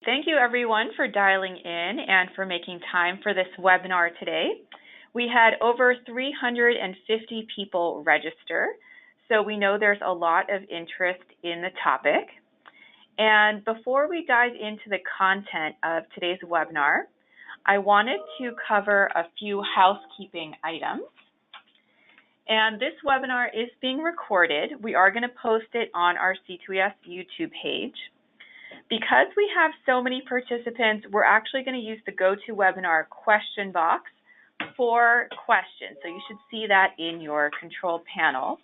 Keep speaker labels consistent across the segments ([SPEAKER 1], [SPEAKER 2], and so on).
[SPEAKER 1] Thank you everyone for dialing in and for making time for this webinar today. We had over 350 people register, so we know there's a lot of interest in the topic. And before we dive into the content of today's webinar, I wanted to cover a few housekeeping items. And this webinar is being recorded. We are going to post it on our C2ES YouTube page. Because we have so many participants, we're actually going to use the GoToWebinar question box for questions. So you should see that in your control panel.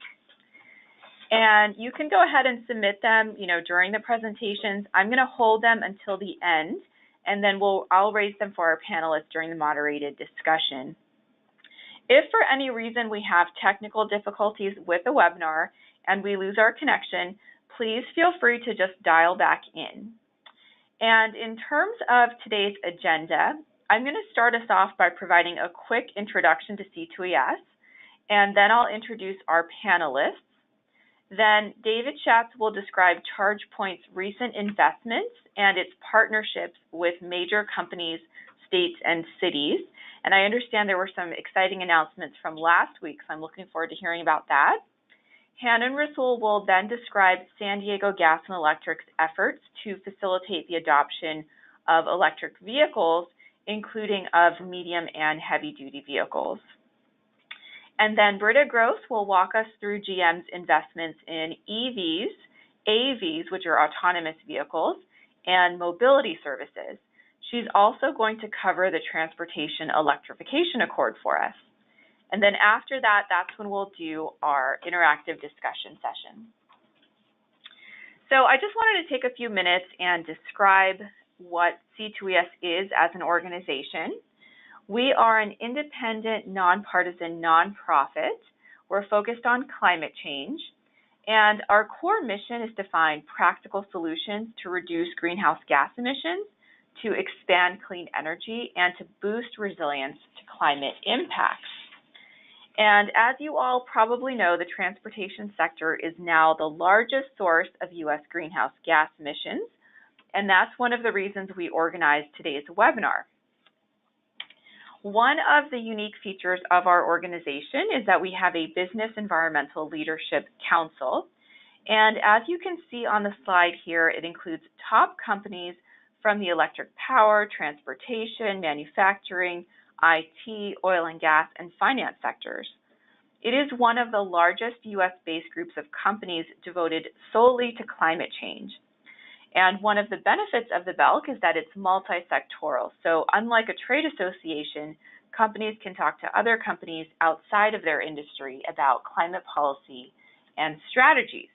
[SPEAKER 1] And you can go ahead and submit them, during the presentations. I'm going to hold them until the end, and then I'll raise them for our panelists during the moderated discussion. If for any reason we have technical difficulties with the webinar and we lose our connection, please feel free to just dial back in. And in terms of today's agenda, I'm going to start us off by providing a quick introduction to C2ES, and then I'll introduce our panelists. Then David Schatz will describe ChargePoint's recent investments and its partnerships with major companies, states, and cities. And I understand there were some exciting announcements from last week, so I'm looking forward to hearing about that. Hannon Rasool will then describe San Diego Gas and Electric's efforts to facilitate the adoption of electric vehicles, including of medium and heavy-duty vehicles. And then Britta Gross will walk us through GM's investments in EVs, AVs, which are autonomous vehicles, and mobility services. She's also going to cover the Transportation Electrification Accord for us. And then after that, that's when we'll do our interactive discussion session. So I just wanted to take a few minutes and describe what C2ES is as an organization. We are an independent, nonpartisan nonprofit. We're focused on climate change, and our core mission is to find practical solutions to reduce greenhouse gas emissions, to expand clean energy, and to boost resilience to climate impacts. And as you all probably know, the transportation sector is now the largest source of U.S. greenhouse gas emissions, and that's one of the reasons we organized today's webinar. One of the unique features of our organization is that we have a Business Environmental Leadership Council. And as you can see on the slide here, it includes top companies from the electric power, transportation, manufacturing, IT, oil and gas, and finance sectors. It is one of the largest U.S.-based groups of companies devoted solely to climate change. And one of the benefits of the BELC is that it's multi-sectoral. So unlike a trade association, companies can talk to other companies outside of their industry about climate policy and strategies.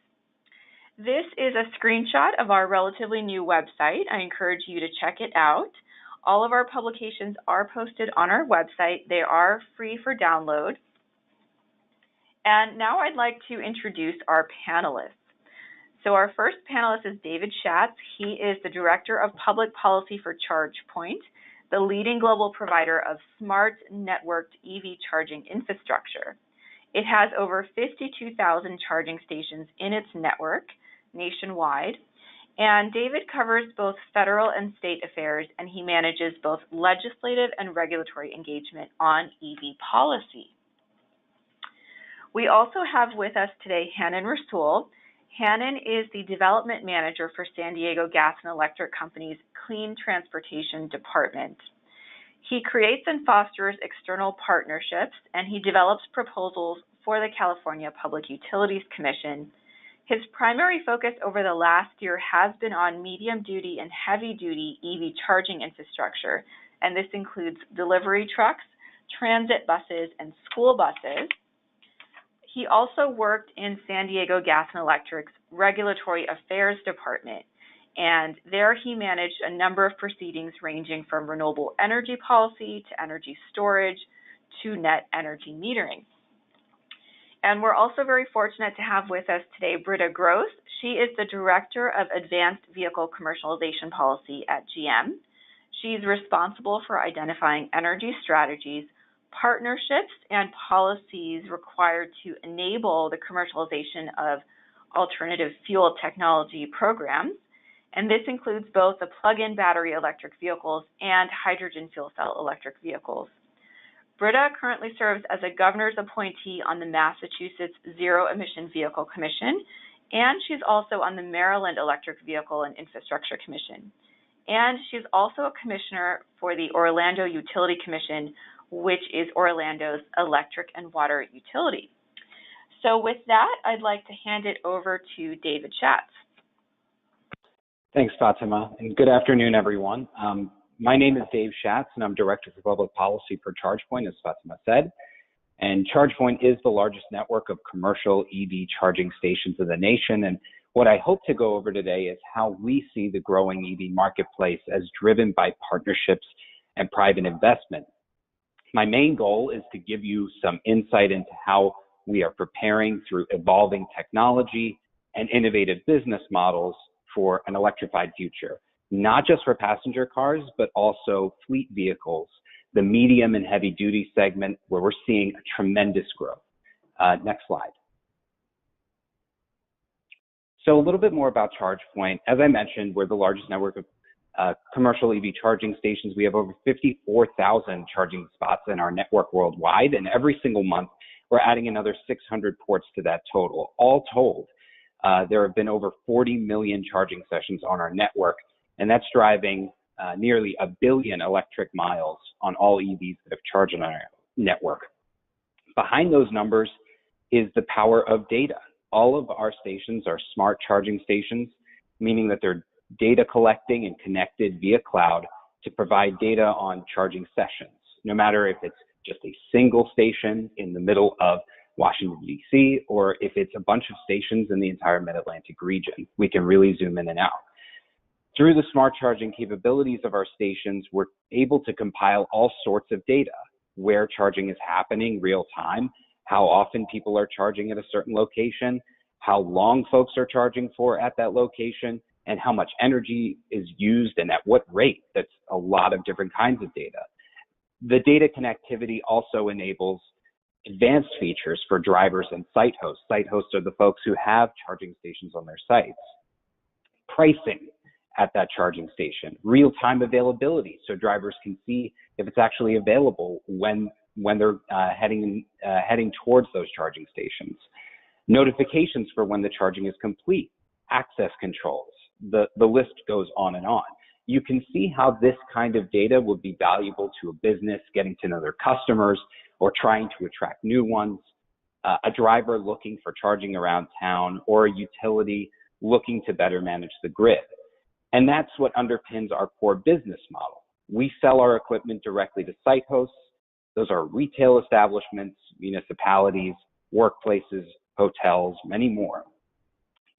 [SPEAKER 1] This is a screenshot of our relatively new website. I encourage you to check it out. All of our publications are posted on our website. They are free for download. And now I'd like to introduce our panelists. So our first panelist is David Schatz. He is the Director of Public Policy for ChargePoint, the leading global provider of smart networked EV charging infrastructure. It has over 52,000 charging stations in its network nationwide. And David covers both federal and state affairs, and he manages both legislative and regulatory engagement on EV policy. We also have with us today Hannon Rasool. Hannon is the Development Manager for San Diego Gas and Electric Company's Clean Transportation Department. He creates and fosters external partnerships, and he develops proposals for the California Public Utilities Commission. His primary focus over the last year has been on medium-duty and heavy-duty EV charging infrastructure, and this includes delivery trucks, transit buses, and school buses. He also worked in San Diego Gas and Electric's Regulatory Affairs Department, and there he managed a number of proceedings ranging from renewable energy policy to energy storage to net energy metering. And we're also very fortunate to have with us today Britta Gross. She is the Director of Advanced Vehicle Commercialization Policy at GM. She's responsible for identifying energy strategies, partnerships, and policies required to enable the commercialization of alternative fuel technology programs. And this includes both the plug-in battery electric vehicles and hydrogen fuel cell electric vehicles. Britta currently serves as a governor's appointee on the Massachusetts Zero Emission Vehicle Commission, and she's also on the Maryland Electric Vehicle and Infrastructure Commission. And she's also a commissioner for the Orlando Utility Commission, which is Orlando's electric and water utility. So with that, I'd like to hand it over to David Schatz.
[SPEAKER 2] Thanks, Fatima, and good afternoon, everyone. My name is Dave Schatz, and I'm Director for Public Policy for ChargePoint, as Fatima said. And ChargePoint is the largest network of commercial EV charging stations in the nation. And what I hope to go over today is how we see the growing EV marketplace as driven by partnerships and private investment. My main goal is to give you some insight into how we are preparing through evolving technology and innovative business models for an electrified future, not just for passenger cars, but also fleet vehicles, the medium and heavy duty segment where we're seeing a tremendous growth. Next slide. So a little bit more about ChargePoint. As I mentioned, we're the largest network of commercial EV charging stations. We have over 54,000 charging spots in our network worldwide, and every single month we're adding another 600 ports to that total. All told, there have been over 40 million charging sessions on our network, and that's driving nearly 1 billion electric miles on all EVs that have charged on our network. Behind those numbers is the power of data. All of our stations are smart charging stations, meaning that they're data collecting and connected via cloud to provide data on charging sessions, no matter if it's just a single station in the middle of Washington, D.C., or if it's a bunch of stations in the entire Mid-Atlantic region. We can really zoom in and out. Through the smart charging capabilities of our stations, we're able to compile all sorts of data, where charging is happening real time, how often people are charging at a certain location, how long folks are charging for at that location, and how much energy is used and at what rate. That's a lot of different kinds of data. The data connectivity also enables advanced features for drivers and site hosts. Site hosts are the folks who have charging stations on their sites. Pricing at that charging station, real-time availability, so drivers can see if it's actually available when they're heading towards those charging stations. Notifications for when the charging is complete, access controls, the list goes on and on. You can see how this kind of data would be valuable to a business getting to know their customers or trying to attract new ones, a driver looking for charging around town, or a utility looking to better manage the grid. And that's what underpins our core business model. We sell our equipment directly to site hosts. Those are retail establishments, municipalities, workplaces, hotels, many more.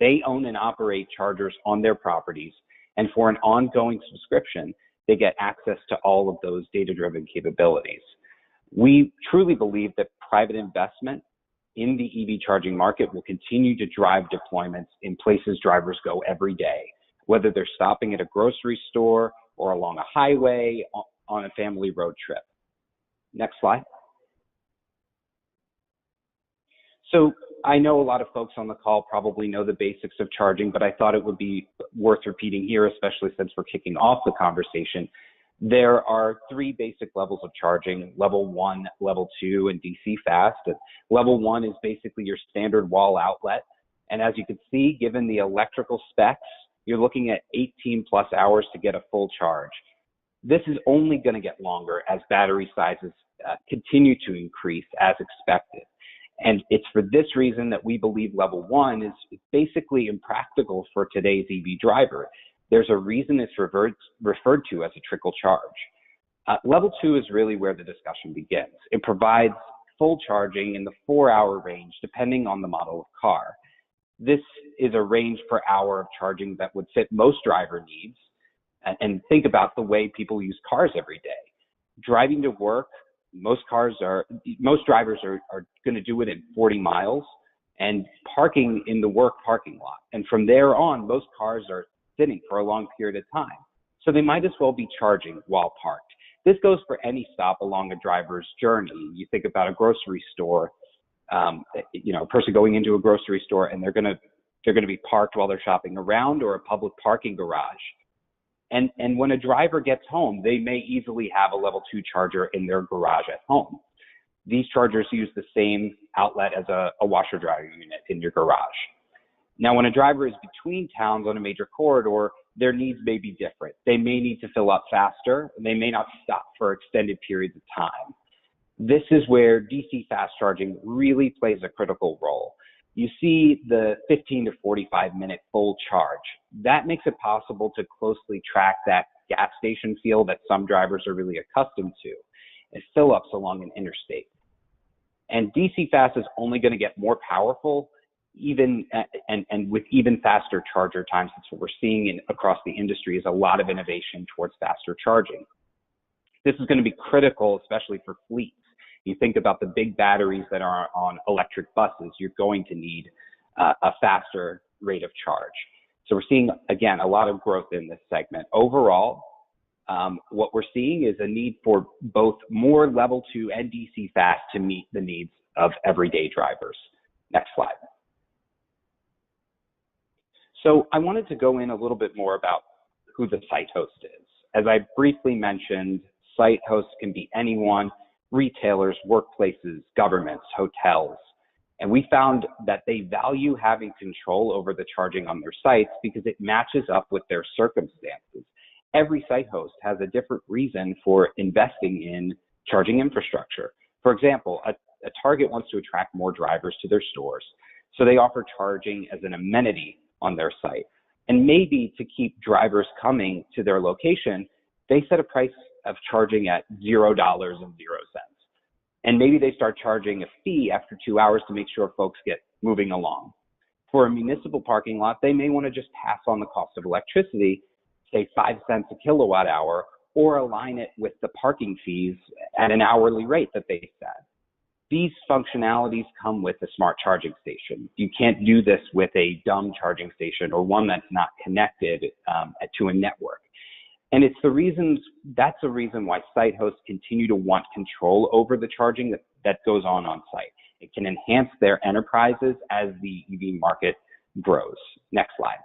[SPEAKER 2] They own and operate chargers on their properties, and for an ongoing subscription, they get access to all of those data-driven capabilities. We truly believe that private investment in the EV charging market will continue to drive deployments in places drivers go every day, whether they're stopping at a grocery store or along a highway on a family road trip. Next slide. So I know a lot of folks on the call probably know the basics of charging, but I thought it would be worth repeating here, especially since we're kicking off the conversation. There are 3 basic levels of charging: level 1, level 2, and DC fast. And level 1 is basically your standard wall outlet. And as you can see, given the electrical specs, you're looking at 18 plus hours to get a full charge. This is only going to get longer as battery sizes continue to increase as expected. And it's for this reason that we believe level 1 is basically impractical for today's EV driver. There's a reason it's referred to as a trickle charge. Level 2 is really where the discussion begins. It provides full charging in the 4-hour range, depending on the model of car. This is a range per hour of charging that would fit most driver needs. And think about the way people use cars every day. Driving to work, most drivers are going to do it in 40 miles, and parking in the work parking lot. And from there on, most cars are sitting for a long period of time. So they might as well be charging while parked. This goes for any stop along a driver's journey. You think about a grocery store, a person going into a grocery store and they're going to They're going to be parked while they're shopping around or a public parking garage. And when a driver gets home, they may easily have a level 2 charger in their garage at home. These chargers use the same outlet as a washer dryer unit in your garage. Now, when a driver is between towns on a major corridor, their needs may be different. They may need to fill up faster, and they may not stop for extended periods of time. This is where DC fast charging really plays a critical role. You see the 15 to 45 minute full charge. That makes it possible to closely track that gas station feel that some drivers are really accustomed to, and fill-ups along an interstate. And DC fast is only going to get more powerful and with even faster charger times. That's what we're seeing across the industry, is a lot of innovation towards faster charging. This is going to be critical, especially for fleets. You think about the big batteries that are on electric buses, you're going to need a faster rate of charge. So we're seeing, again, a lot of growth in this segment. Overall, what we're seeing is a need for both more level 2 and DC fast to meet the needs of everyday drivers. Next slide. So I wanted to go in a little bit more about who the site host is. As I briefly mentioned, site hosts can be anyone: retailers, workplaces, governments, hotels. And we found that they value having control over the charging on their sites because it matches up with their circumstances. Every site host has a different reason for investing in charging infrastructure. For example, a Target wants to attract more drivers to their stores, so they offer charging as an amenity on their site. And maybe to keep drivers coming to their location, they set a price of charging at $0.00. And maybe they start charging a fee after 2 hours to make sure folks get moving along. For a municipal parking lot, they may want to just pass on the cost of electricity, say 5 cents a kilowatt hour, or align it with the parking fees at an hourly rate that they set. These functionalities come with a smart charging station. You can't do this with a dumb charging station or one that's not connected to a network. And that's a reason why site hosts continue to want control over the charging that goes on site. It can enhance their enterprises as the EV market grows. Next slide.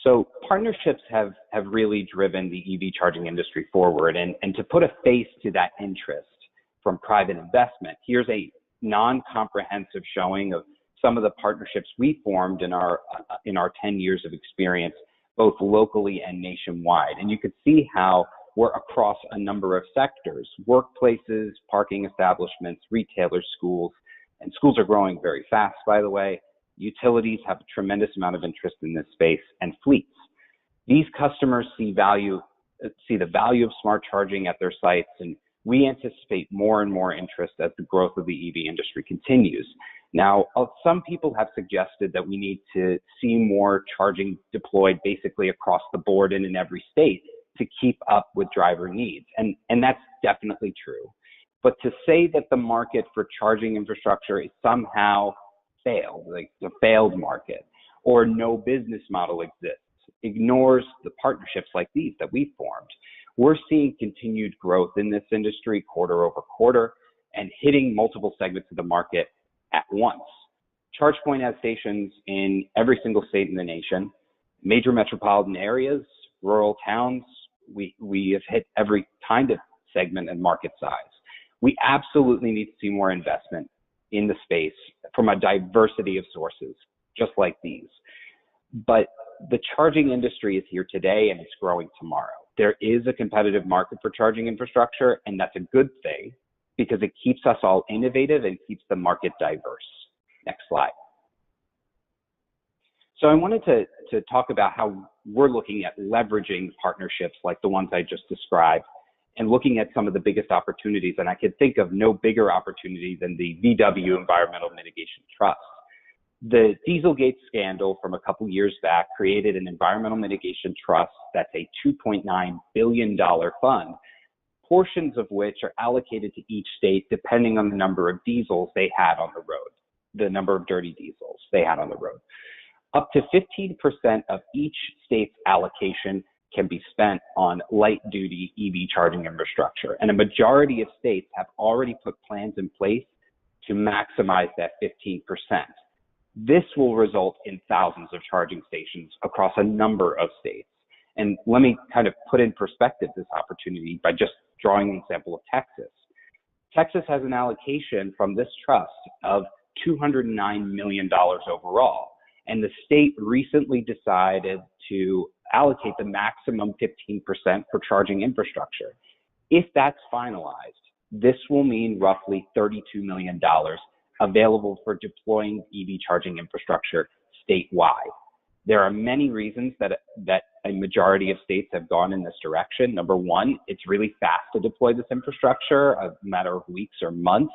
[SPEAKER 2] So partnerships have really driven the EV charging industry forward. And to put a face to that interest from private investment, here's a non-comprehensive showing of some of the partnerships we formed in our 10 years of experience, both locally and nationwide. And you could see how we're across a number of sectors: workplaces, parking establishments, retailers, schools. And schools are growing very fast, by the way. Utilities have a tremendous amount of interest in this space, and fleets. These customers see the value of smart charging at their sites, and we anticipate more and more interest as the growth of the EV industry continues. Now, some people have suggested that we need to see more charging deployed basically across the board and in every state to keep up with driver needs, and that's definitely true. But to say that the market for charging infrastructure is somehow failed, like the failed market, or no business model exists, ignores the partnerships like these that we formed. We're seeing continued growth in this industry quarter over quarter and hitting multiple segments of the market at once. ChargePoint has stations in every single state in the nation, major metropolitan areas, rural towns. We have hit every kind of segment and market size. We absolutely need to see more investment in the space from a diversity of sources, just like these. But the charging industry is here today and it's growing tomorrow. There is a competitive market for charging infrastructure, and that's a good thing because it keeps us all innovative and keeps the market diverse. Next slide. So I wanted to talk about how we're looking at leveraging partnerships like the ones I just described and looking at some of the biggest opportunities. And I could think of no bigger opportunity than the VW Environmental Mitigation Trust. The Dieselgate scandal from a couple years back created an environmental mitigation trust that's a $2.9 billion fund, portions of which are allocated to each state depending on the number of diesels they had on the road, the number of dirty diesels they had on the road. Up to 15% of each state's allocation can be spent on light-duty EV charging infrastructure. And a majority of states have already put plans in place to maximize that 15%. This will result in thousands of charging stations across a number of states. And let me kind of put in perspective this opportunity by just drawing an example of Texas. Texas has an allocation from this trust of $209 million overall. And the state recently decided to allocate the maximum 15% for charging infrastructure. If that's finalized, this will mean roughly $32 million available for deploying EV charging infrastructure statewide. There are many reasons that a majority of states have gone in this direction. Number one, it's really fast to deploy this infrastructure, a matter of weeks or months.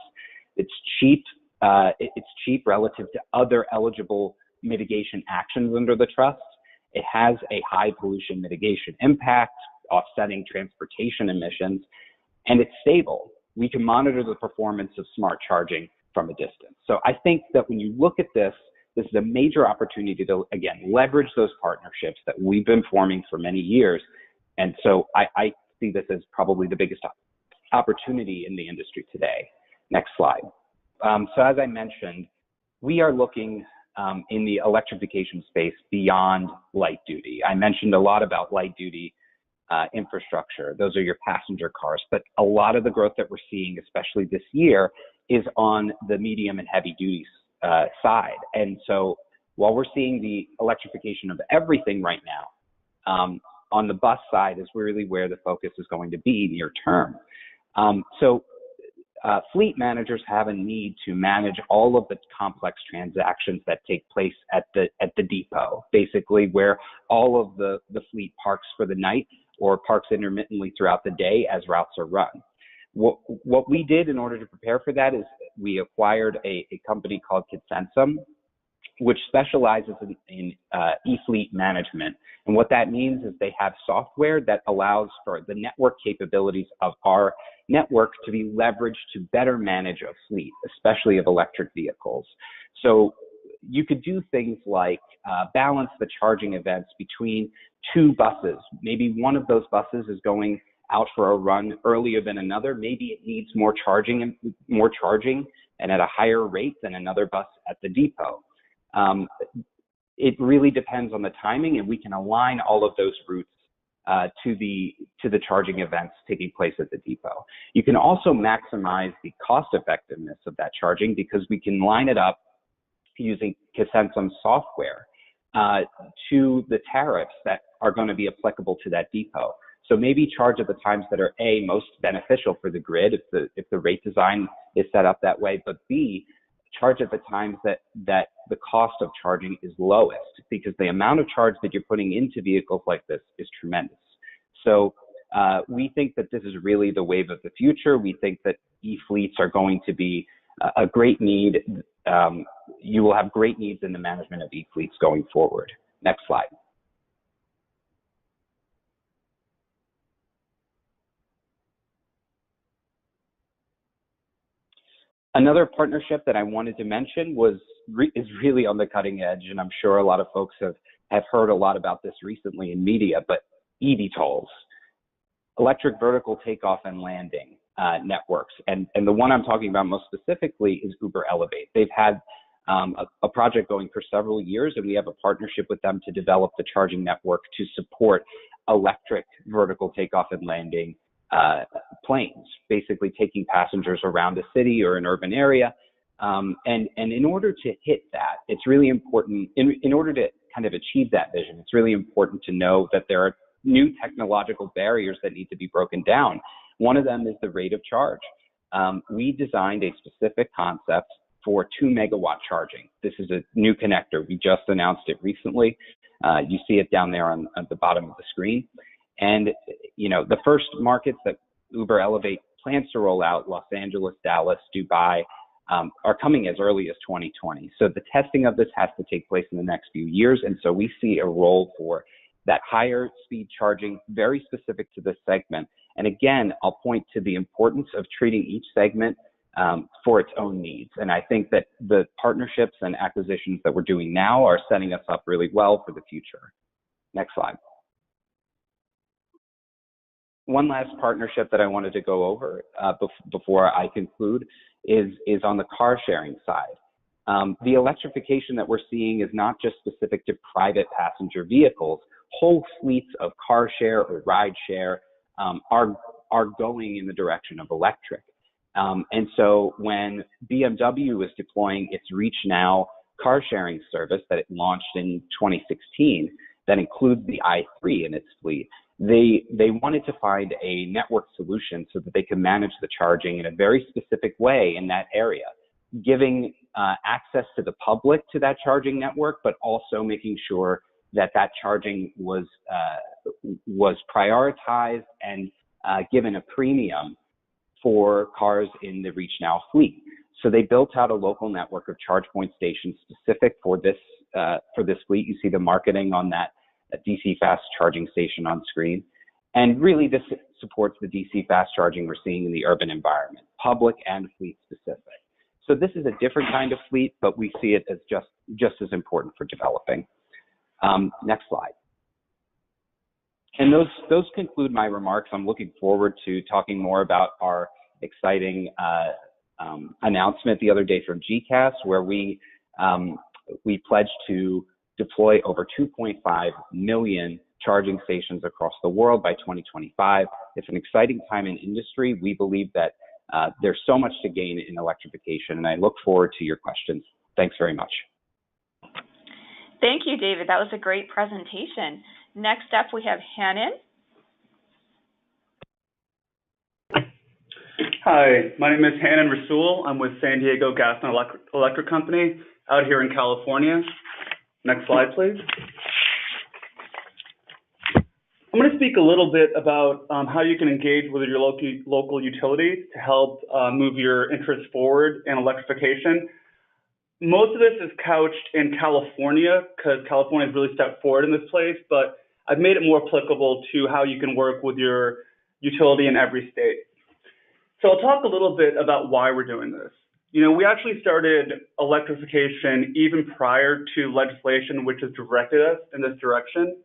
[SPEAKER 2] It's cheap. It's cheap relative to other eligible mitigation actions under the trust. It has a high pollution mitigation impact, offsetting transportation emissions, and it's stable. We can monitor the performance of smart charging from a distance. So I think that when you look at this, this is a major opportunity to, again, leverage those partnerships that we've been forming for many years. And so I see this as probably the biggest opportunity in the industry today. Next slide. So as I mentioned, we are looking in the electrification space beyond light duty. I mentioned a lot about light duty infrastructure. Those are your passenger cars, but a lot of the growth that we're seeing, especially this year, is on the medium and heavy duty side. And so while we're seeing the electrification of everything right now, on the bus side is really where the focus is going to be near term. Fleet managers have a need to manage all of the complex transactions that take place at the depot, basically where all of the fleet parks for the night or parks intermittently throughout the day as routes are run. What we did in order to prepare for that is we acquired a company called Consensum, which specializes in e-fleet management. And what that means is they have software that allows for the network capabilities of our network to be leveraged to better manage a fleet, especially of electric vehicles. So you could do things like balance the charging events between two buses. Maybe one of those buses is going out for a run earlier than another. Maybe it needs more charging and at a higher rate than another bus at the depot. It really depends on the timing, and we can align all of those routes to the charging events taking place at the depot. You can also maximize the cost effectiveness of that charging because we can line it up using Consensum software to the tariffs that are going to be applicable to that depot. So maybe charge at the times that are A, most beneficial for the grid if the rate design is set up that way, but B, charge at the times that the cost of charging is lowest, because the amount of charge that you're putting into vehicles like this is tremendous. So we think that this is really the wave of the future. We think that e-fleets are going to be a great need. You will have great needs in the management of e-fleets going forward. Next slide. Another partnership that I wanted to mention is really on the cutting edge, and I'm sure a lot of folks have heard a lot about this recently in media, but EVTOLs, electric vertical takeoff and landing networks. And the one I'm talking about most specifically is Uber Elevate. They've had a project going for several years, and we have a partnership with them to develop the charging network to support electric vertical takeoff and landing planes, basically taking passengers around a city or an urban area. And in order to hit that, it's really important, in order to kind of achieve that vision, it's really important to know that there are new technological barriers that need to be broken down. One of them is the rate of charge. We designed a specific concept for 2 megawatt charging. This is a new connector. We just announced it recently. You see it down there at the bottom of the screen. And, you know, the first markets that Uber Elevate plans to roll out, Los Angeles, Dallas, Dubai, are coming as early as 2020. So the testing of this has to take place in the next few years. And so we see a role for that higher speed charging, very specific to this segment. And again, I'll point to the importance of treating each segment for its own needs. And I think that the partnerships and acquisitions that we're doing now are setting us up really well for the future. Next slide. one last partnership that I wanted to go over before I conclude is on the car sharing side. The electrification that we're seeing is not just specific to private passenger vehicles. Whole fleets of car share or ride share are going in the direction of electric. And so when BMW is deploying its Reach Now car sharing service that it launched in 2016, that includes the i3 in its fleet, they wanted to find a network solution so that they could manage the charging in a very specific way in that area, giving access to the public to that charging network, but also making sure that that charging was prioritized and given a premium for cars in the Reach Now fleet. So they built out a local network of ChargePoint stations specific for this fleet. You see the marketing on that DC fast charging station on screen. And really this supports the DC fast charging we're seeing in the urban environment, public and fleet specific. So this is a different kind of fleet, but we see it as just as important for developing. Next slide. And those conclude my remarks. I'm looking forward to talking more about our exciting announcement the other day from GCAS, where we pledged to deploy over 2.5 million charging stations across the world by 2025. It's an exciting time in industry. We believe that there's so much to gain in electrification, and I look forward to your questions. Thanks very much.
[SPEAKER 1] Thank you, David. That was a great presentation. Next up, we have Hannon.
[SPEAKER 3] Hi, my name is Hannon Rasool. I'm with San Diego Gas and Electric Company out here in California. Next slide, please. I'm going to speak a little bit about how you can engage with your local utilities to help move your interests forward in electrification. Most of this is couched in California because California has really stepped forward in this place, but I've made it more applicable to how you can work with your utility in every state. So I'll talk a little bit about why we're doing this. You know, we actually started electrification even prior to legislation which has directed us in this direction,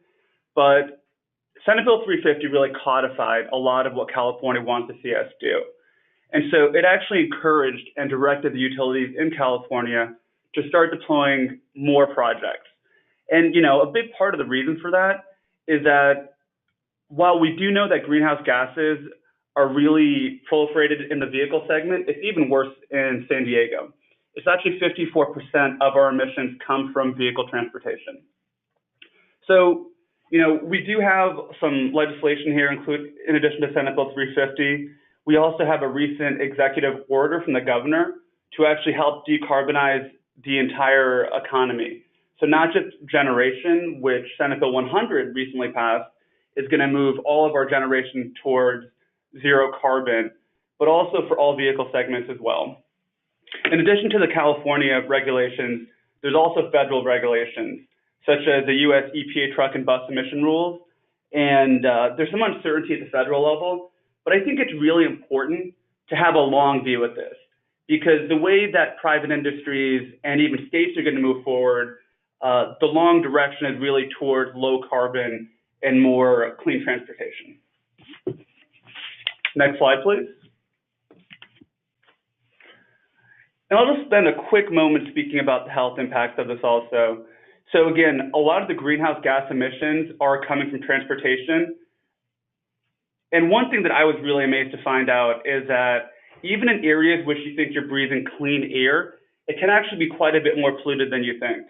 [SPEAKER 3] but Senate Bill 350 really codified a lot of what California wants to see us do. And so it actually encouraged and directed the utilities in California to start deploying more projects. And, you know, a big part of the reason for that is that while we do know that greenhouse gases are really proliferated in the vehicle segment, it's even worse in San Diego. It's actually 54% of our emissions come from vehicle transportation. So, you know, we do have some legislation here, in addition to Senate Bill 350. We also have a recent executive order from the governor to actually help decarbonize the entire economy. So not just generation, which Senate Bill 100 recently passed, is going to move all of our generation towards zero carbon, but also for all vehicle segments as well. In addition to the California regulations, there's also federal regulations, such as the US EPA truck and bus emission rules. And there's some uncertainty at the federal level, but I think it's really important to have a long view at this, because the way that private industries and even states are going to move forward, the long direction is really towards low carbon and more clean transportation. Next slide, please. And I'll just spend a quick moment speaking about the health impacts of this also. So again, a lot of the greenhouse gas emissions are coming from transportation. And one thing that I was really amazed to find out is that even in areas which you think you're breathing clean air, it can actually be quite a bit more polluted than you think.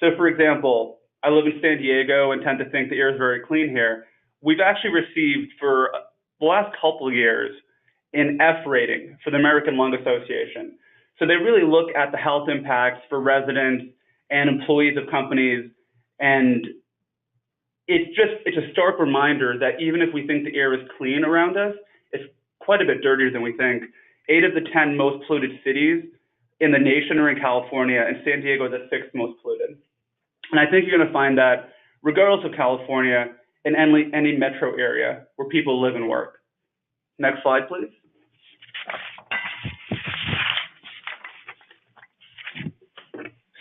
[SPEAKER 3] So for example, I live in San Diego and tend to think the air is very clean here. We've actually received for the last couple of years an F rating for the American Lung Association. So they really look at the health impacts for residents and employees of companies, and it's a stark reminder that even if we think the air is clean around us, it's quite a bit dirtier than we think. 8 of the 10 most polluted cities in the nation are in California, and San Diego is the 6th most polluted. And I think you're going to find that regardless of California, in any metro area where people live and work. Next slide, please.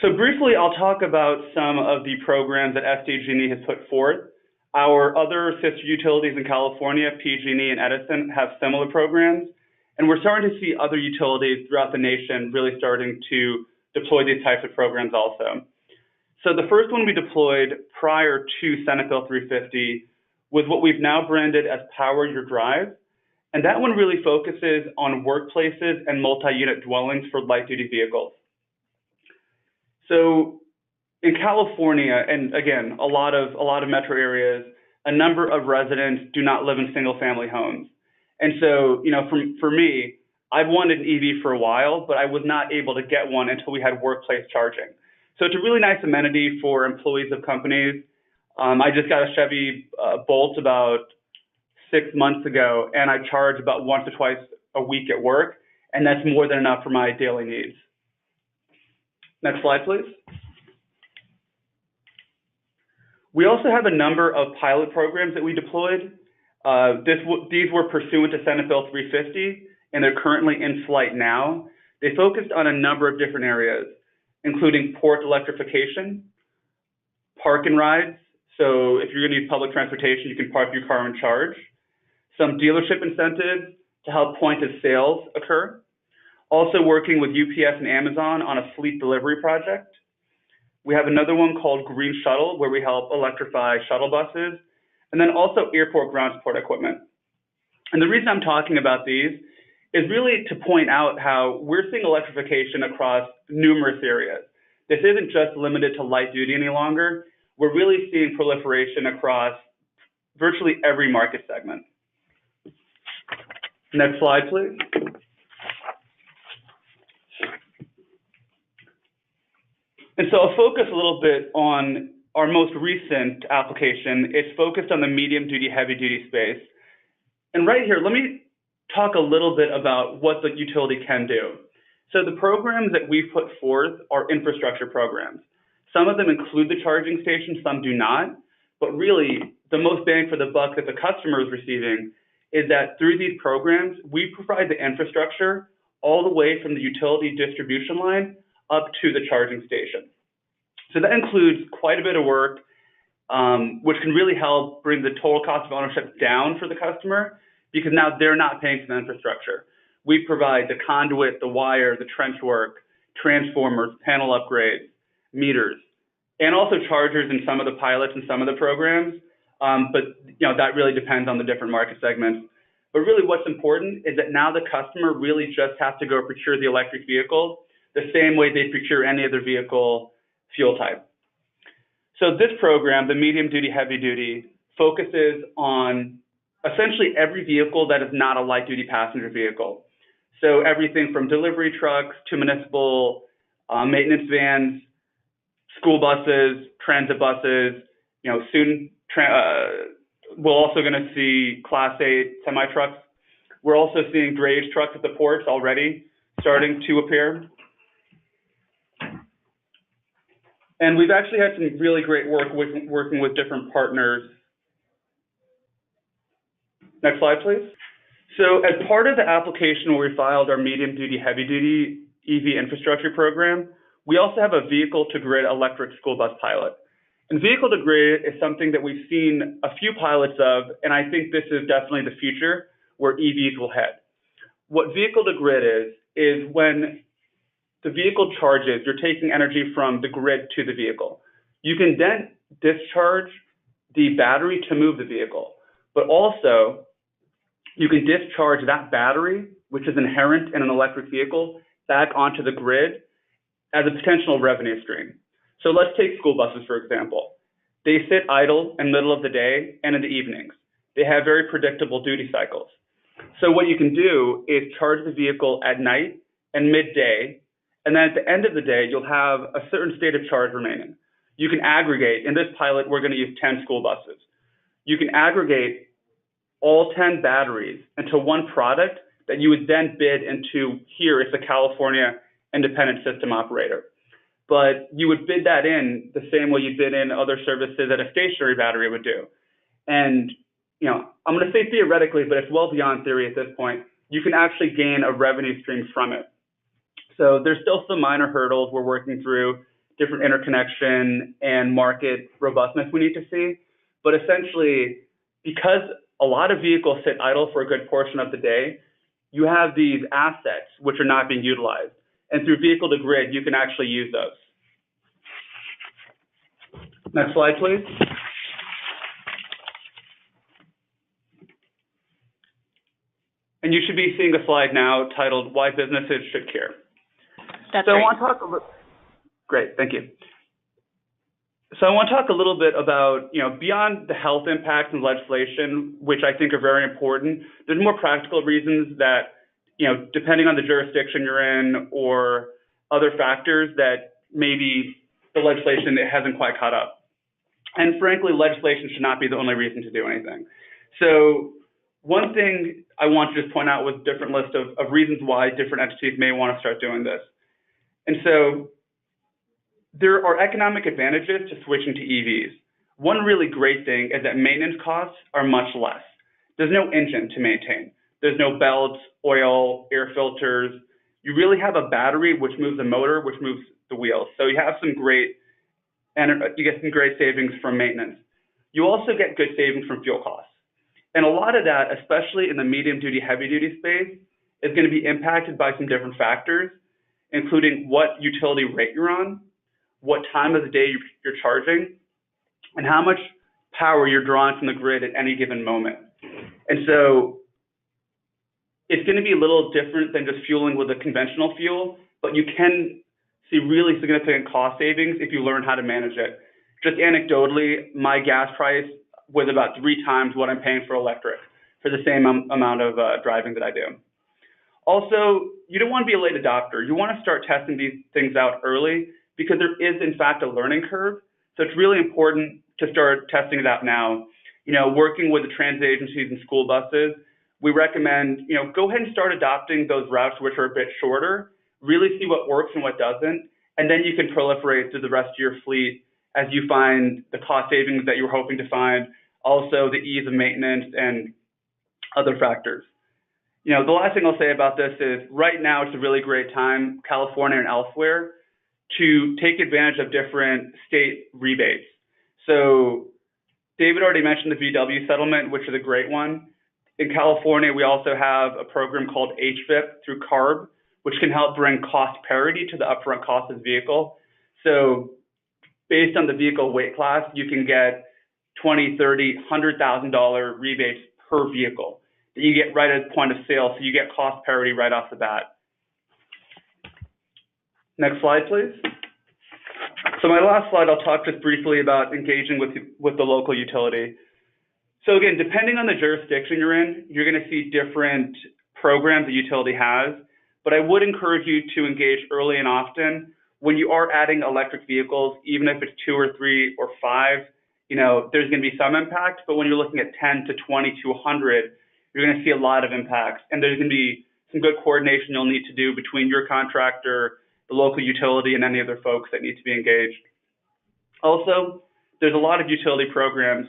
[SPEAKER 3] So briefly, I'll talk about some of the programs that SDG&E has put forth. Our other sister utilities in California, PG&E and Edison, have similar programs, and we're starting to see other utilities throughout the nation really starting to deploy these types of programs also. So the first one we deployed prior to Senate Bill 350 was what we've now branded as Power Your Drive, and that one really focuses on workplaces and multi-unit dwellings for light-duty vehicles. So in California, and again, a lot of metro areas, a number of residents do not live in single-family homes. And so, for me, I've wanted an EV for a while, but I was not able to get one until we had workplace charging. So it's a really nice amenity for employees of companies. I just got a Chevy Bolt about 6 months ago, and I charge about once or twice a week at work, and that's more than enough for my daily needs. Next slide, please. We also have a number of pilot programs that we deployed. These were pursuant to Senate Bill 350, and they're currently in flight now. They focused on a number of different areas, including port electrification, park and rides. So if you're going to use public transportation, you can park your car and charge. Some dealership incentives to help point of sales occur. Also working with UPS and Amazon on a fleet delivery project. We have another one called Green Shuttle, where we help electrify shuttle buses, and then also airport ground support equipment. And the reason I'm talking about these is really to point out how we're seeing electrification across numerous areas. This isn't just limited to light duty any longer. We're really seeing proliferation across virtually every market segment. Next slide, please. And so I'll focus a little bit on our most recent application. It's focused on the medium duty, heavy duty space. And right here, let me talk a little bit about what the utility can do. So the programs that we've put forth are infrastructure programs. Some of them include the charging station, some do not. But really, the most bang for the buck that the customer is receiving is that through these programs, we provide the infrastructure all the way from the utility distribution line up to the charging station. So that includes quite a bit of work, which can really help bring the total cost of ownership down for the customer, because now they're not paying for the infrastructure. We provide the conduit, the wire, the trench work, transformers, panel upgrades, meters, and also chargers in some of the pilots and some of the programs. But that really depends on the different market segments. But really what's important is that now the customer really just has to go procure the electric vehicle the same way they procure any other vehicle fuel type. So this program, the medium duty, heavy duty, focuses on essentially every vehicle that is not a light duty passenger vehicle. So everything from delivery trucks to municipal maintenance vans, school buses, transit buses, soon we're also going to see Class 8 semi-trucks. We're also seeing drayage trucks at the ports already starting to appear. And we've actually had some really great work working with different partners. Next slide, please. So as part of the application where we filed our medium duty, heavy duty EV infrastructure program, we also have a vehicle to grid electric school bus pilot. And vehicle to grid is something that we've seen a few pilots of, and I think this is definitely the future where EVs will head. What vehicle to grid is when the vehicle charges, you're taking energy from the grid to the vehicle. You can then discharge the battery to move the vehicle, but also you can discharge that battery, which is inherent in an electric vehicle, back onto the grid as a potential revenue stream. So let's take school buses, for example. They sit idle in the middle of the day and in the evenings. They have very predictable duty cycles. So what you can do is charge the vehicle at night and midday, and then at the end of the day, you'll have a certain state of charge remaining. You can aggregate. In this pilot, we're going to use 10 school buses. You can aggregate all 10 batteries into one product that you would then bid into. Here is the California Independent System Operator. But you would bid that in the same way you bid in other services that a stationary battery would do. And I'm going to say theoretically, but it's well beyond theory at this point, you can actually gain a revenue stream from it. So there's still some minor hurdles we're working through, different interconnection and market robustness we need to see. But essentially, because a lot of vehicles sit idle for a good portion of the day, you have these assets which are not being utilized. And through vehicle to grid, you can actually use those. Next slide, please. And you should be seeing a slide now titled "Why Businesses Should Care."
[SPEAKER 1] That's
[SPEAKER 3] so
[SPEAKER 1] great.
[SPEAKER 3] I want to talk a little. Great, thank you. So I want to talk a little bit about, beyond the health impacts and legislation, which I think are very important. There's more practical reasons that, depending on the jurisdiction you're in or other factors, that maybe the legislation hasn't quite caught up. And frankly, legislation should not be the only reason to do anything. So one thing I want to just point out was a different list of reasons why different entities may want to start doing this. And so there are economic advantages to switching to EVs. One really great thing is that maintenance costs are much less. There's no engine to maintain. There's no belts, oil, air filters. You really have a battery which moves the motor, which moves the wheels. So you have some great, you get some great savings from maintenance. You also get good savings from fuel costs. And a lot of that, especially in the medium duty, heavy duty space, is going to be impacted by some different factors, including what utility rate you're on, what time of the day you're charging, and how much power you're drawing from the grid at any given moment. And so it's going to be a little different than just fueling with a conventional fuel, but you can see really significant cost savings if you learn how to manage it. Just anecdotally, my gas price was about 3 times what I'm paying for electric for the same amount of driving that I do. Also, you don't want to be a late adopter. You want to start testing these things out early, because there is, in fact, a learning curve. So it's really important to start testing it out now. Working with the transit agencies and school buses, we recommend, go ahead and start adopting those routes which are a bit shorter, really see what works and what doesn't, and then you can proliferate through the rest of your fleet as you find the cost savings that you were hoping to find, also the ease of maintenance and other factors. The last thing I'll say about this is right now it's a really great time, California and elsewhere, to take advantage of different state rebates. So David already mentioned the VW settlement, which is a great one. In California, we also have a program called HVIP through CARB, which can help bring cost parity to the upfront cost of the vehicle. So based on the vehicle weight class, you can get $20,000, $30,000, $100,000 rebates per vehicle that you get right at the point of sale. So you get cost parity right off the bat. Next slide, please. So my last slide, I'll talk just briefly about engaging with the local utility. So again, depending on the jurisdiction you're in, you're going to see different programs the utility has, but I would encourage you to engage early and often. When you are adding electric vehicles, even if it's 2 or 3 or 5, there's going to be some impact, but when you're looking at 10 to 20 to 100, you're going to see a lot of impacts, and there's going to be some good coordination you'll need to do between your contractor, the local utility, and any other folks that need to be engaged. Also, there's a lot of utility programs,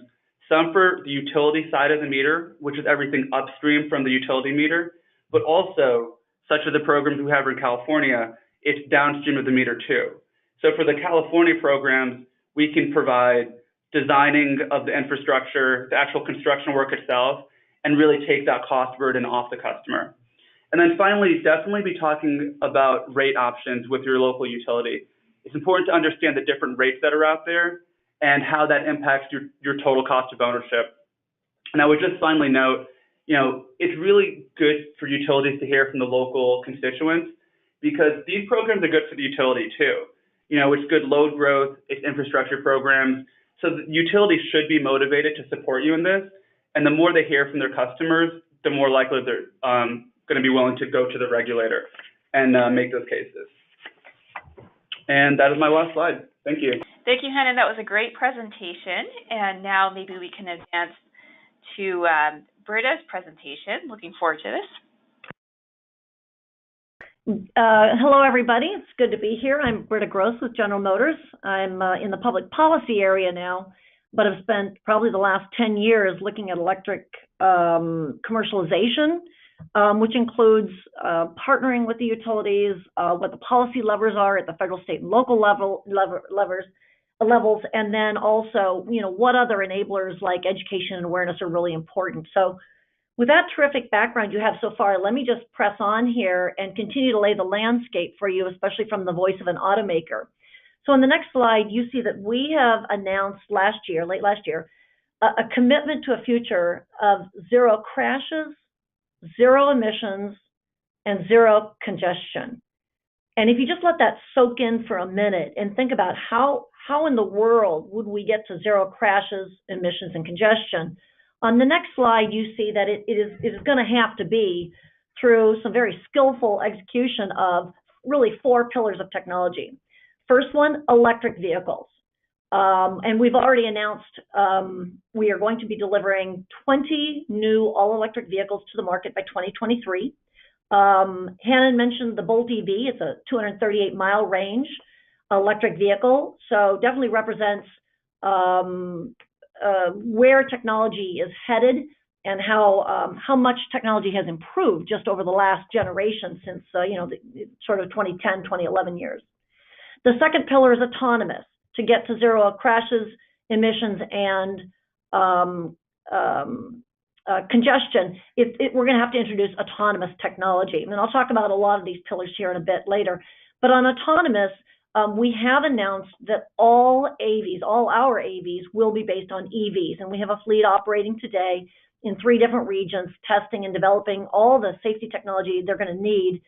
[SPEAKER 3] some for the utility side of the meter, which is everything upstream from the utility meter, but also, such as the programs we have in California, it's downstream of the meter too. So for the California programs, we can provide designing of the infrastructure, the actual construction work itself, and really take that cost burden off the customer. And then finally, definitely be talking about rate options with your local utility. It's important to understand the different rates that are out there and how that impacts your total cost of ownership. And I would just finally note, it's really good for utilities to hear from the local constituents, because these programs are good for the utility too. It's good load growth, it's infrastructure programs. So the utilities should be motivated to support you in this. And the more they hear from their customers, the more likely they're going to be willing to go to the regulator and make those cases. And that is my last slide. Thank you.
[SPEAKER 1] Thank you, Hannon. That was a great presentation. And now maybe we can advance to Britta's presentation. Looking forward to this.
[SPEAKER 4] Hello, everybody. It's good to be here. I'm Britta Gross with General Motors. I'm in the public policy area now, but I've spent probably the last 10 years looking at electric commercialization, which includes partnering with the utilities, what the policy levers are at the federal, state, and local levers, levels, and then also, what other enablers like education and awareness are really important. So with that terrific background you have so far, let me just press on here and continue to lay the landscape for you, especially from the voice of an automaker. So on the next slide, you see that we have announced late last year, a commitment to a future of zero crashes, zero emissions, and zero congestion. And if you just let that soak in for a minute and think about how in the world would we get to zero crashes, emissions, and congestion, on the next slide you see that it is going to have to be through some very skillful execution of really 4 pillars of technology. First one, electric vehicles. And we've already announced we are going to be delivering 20 new all-electric vehicles to the market by 2023. Hannon mentioned the BOLT EV. It's a 238-mile range electric vehicle, so definitely represents where technology is headed and how much technology has improved just over the last generation since sort of 2010, 2011 years. The second pillar is autonomous, to get to zero crashes, emissions, and congestion. We're going to have to introduce autonomous technology. And I'll talk about a lot of these pillars here in a bit later. But on autonomous, we have announced that all our AVs will be based on EVs. And we have a fleet operating today in 3 different regions, testing and developing all the safety technology they're going to need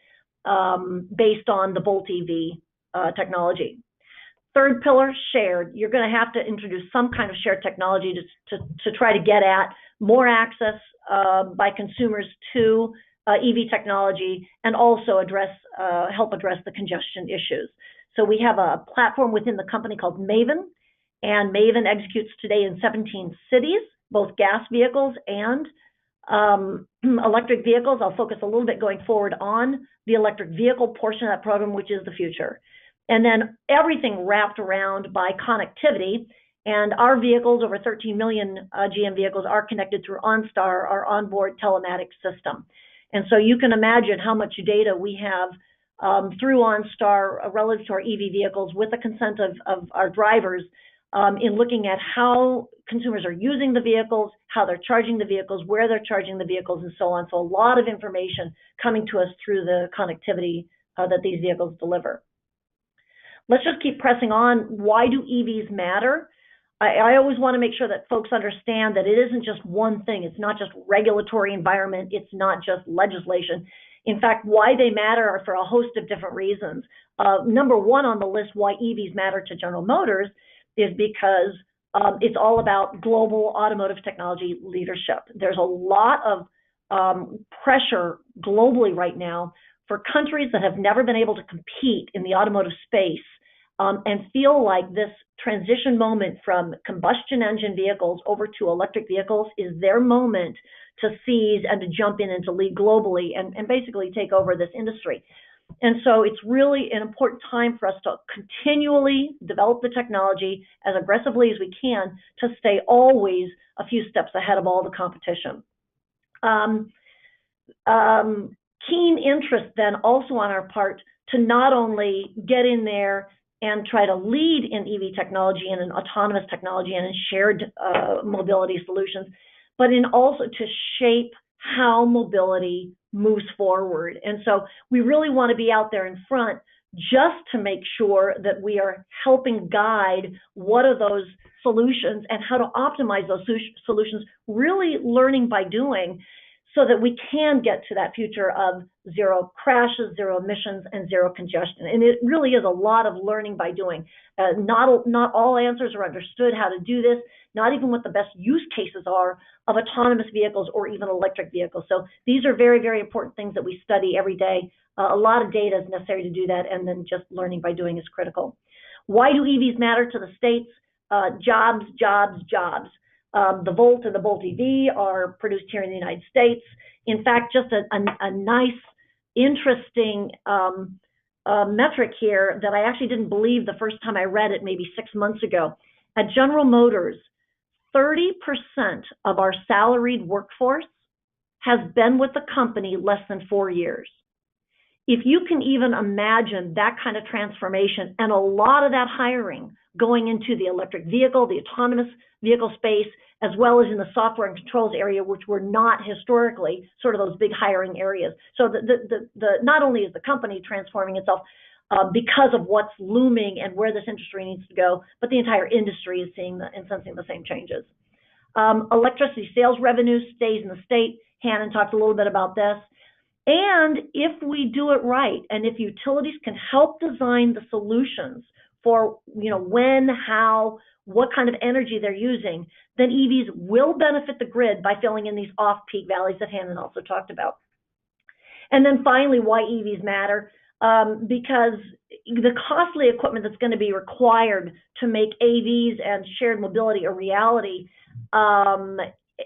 [SPEAKER 4] based on the BOLT EV technology. Third pillar, shared. You're going to have to introduce some kind of shared technology to try to get at more access by consumers to EV technology and also help address the congestion issues. So we have a platform within the company called Maven, and Maven executes today in 17 cities, both gas vehicles and electric vehicles. I'll focus a little bit going forward on the electric vehicle portion of that program, which is the future. And then everything wrapped around by connectivity. And our vehicles, over 13 million GM vehicles, are connected through OnStar, our onboard telematics system. And so you can imagine how much data we have through OnStar relative to our EV vehicles with the consent of our drivers in looking at how consumers are using the vehicles, how they're charging the vehicles, where they're charging the vehicles, and so on. So a lot of information coming to us through the connectivity that these vehicles deliver. Let's just keep pressing on. Why do EVs matter? I always want to make sure that folks understand that it isn't just one thing. It's not just regulatory environment. It's not just legislation. In fact, why they matter are for a host of different reasons. Number one on the list, why EVs matter to General Motors, is because it's all about global automotive technology leadership. There's a lot of pressure globally right now for countries that have never been able to compete in the automotive space and feel like this transition moment from combustion engine vehicles over to electric vehicles is their moment to seize and to jump in and to lead globally and basically take over this industry. And so it's really an important time for us to continually develop the technology as aggressively as we can to stay always a few steps ahead of all the competition. Keen interest then also on our part to not only get in there and try to lead in EV technology and in autonomous technology and in shared mobility solutions, but in also to shape how mobility moves forward. And so we really want to be out there in front just to make sure that we are helping guide what are those solutions and how to optimize those solutions, really learning by doing, so that we can get to that future of zero crashes, zero emissions, and zero congestion. And it really is a lot of learning by doing. Not all answers are understood how to do this, not even what the best use cases are of autonomous vehicles or even electric vehicles. So these are very, very important things that we study every day. A lot of data is necessary to do that, and then just learning by doing is critical. Why do EVs matter to the states? Jobs, jobs, jobs. The Volt and the Bolt EV are produced here in the United States. In fact, just a nice, interesting metric here that I actually didn't believe the first time I read it maybe 6 months ago. At General Motors, 30% of our salaried workforce has been with the company less than 4 years. If you can even imagine that kind of transformation, and a lot of that hiring going into the electric vehicle, the autonomous vehicle space, as well as in the software and controls area, which were not historically sort of those big hiring areas. So not only is the company transforming itself because of what's looming and where this industry needs to go, but the entire industry is seeing and sensing the same changes. Electricity sales revenue stays in the state. Hannon talked a little bit about this. And if we do it right, and if utilities can help design the solutions for, when, how, what kind of energy they're using, then EVs will benefit the grid by filling in these off-peak valleys that Hannon also talked about. And then finally, why EVs matter, because the costly equipment that's going to be required to make AVs and shared mobility a reality,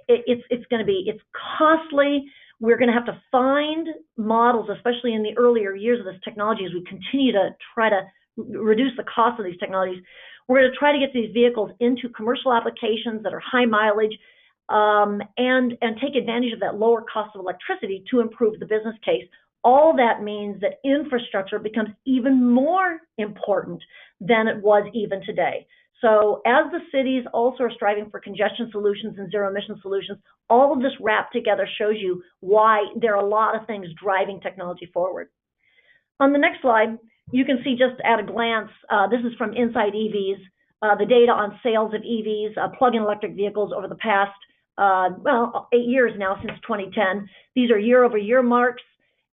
[SPEAKER 4] it's costly. We're going to have to find models, especially in the earlier years of this technology, as we continue to try to reduce the cost of these technologies. We're going to try to get these vehicles into commercial applications that are high mileage, and take advantage of that lower cost of electricity to improve the business case. All that means that infrastructure becomes even more important than it was even today. So as the cities also are striving for congestion solutions and zero emission solutions, all of this wrapped together shows you why there are a lot of things driving technology forward. On the next slide, you can see just at a glance, this is from Inside EVs, the data on sales of EVs, plug-in electric vehicles over the past, 8 years now, since 2010. These are year-over-year marks,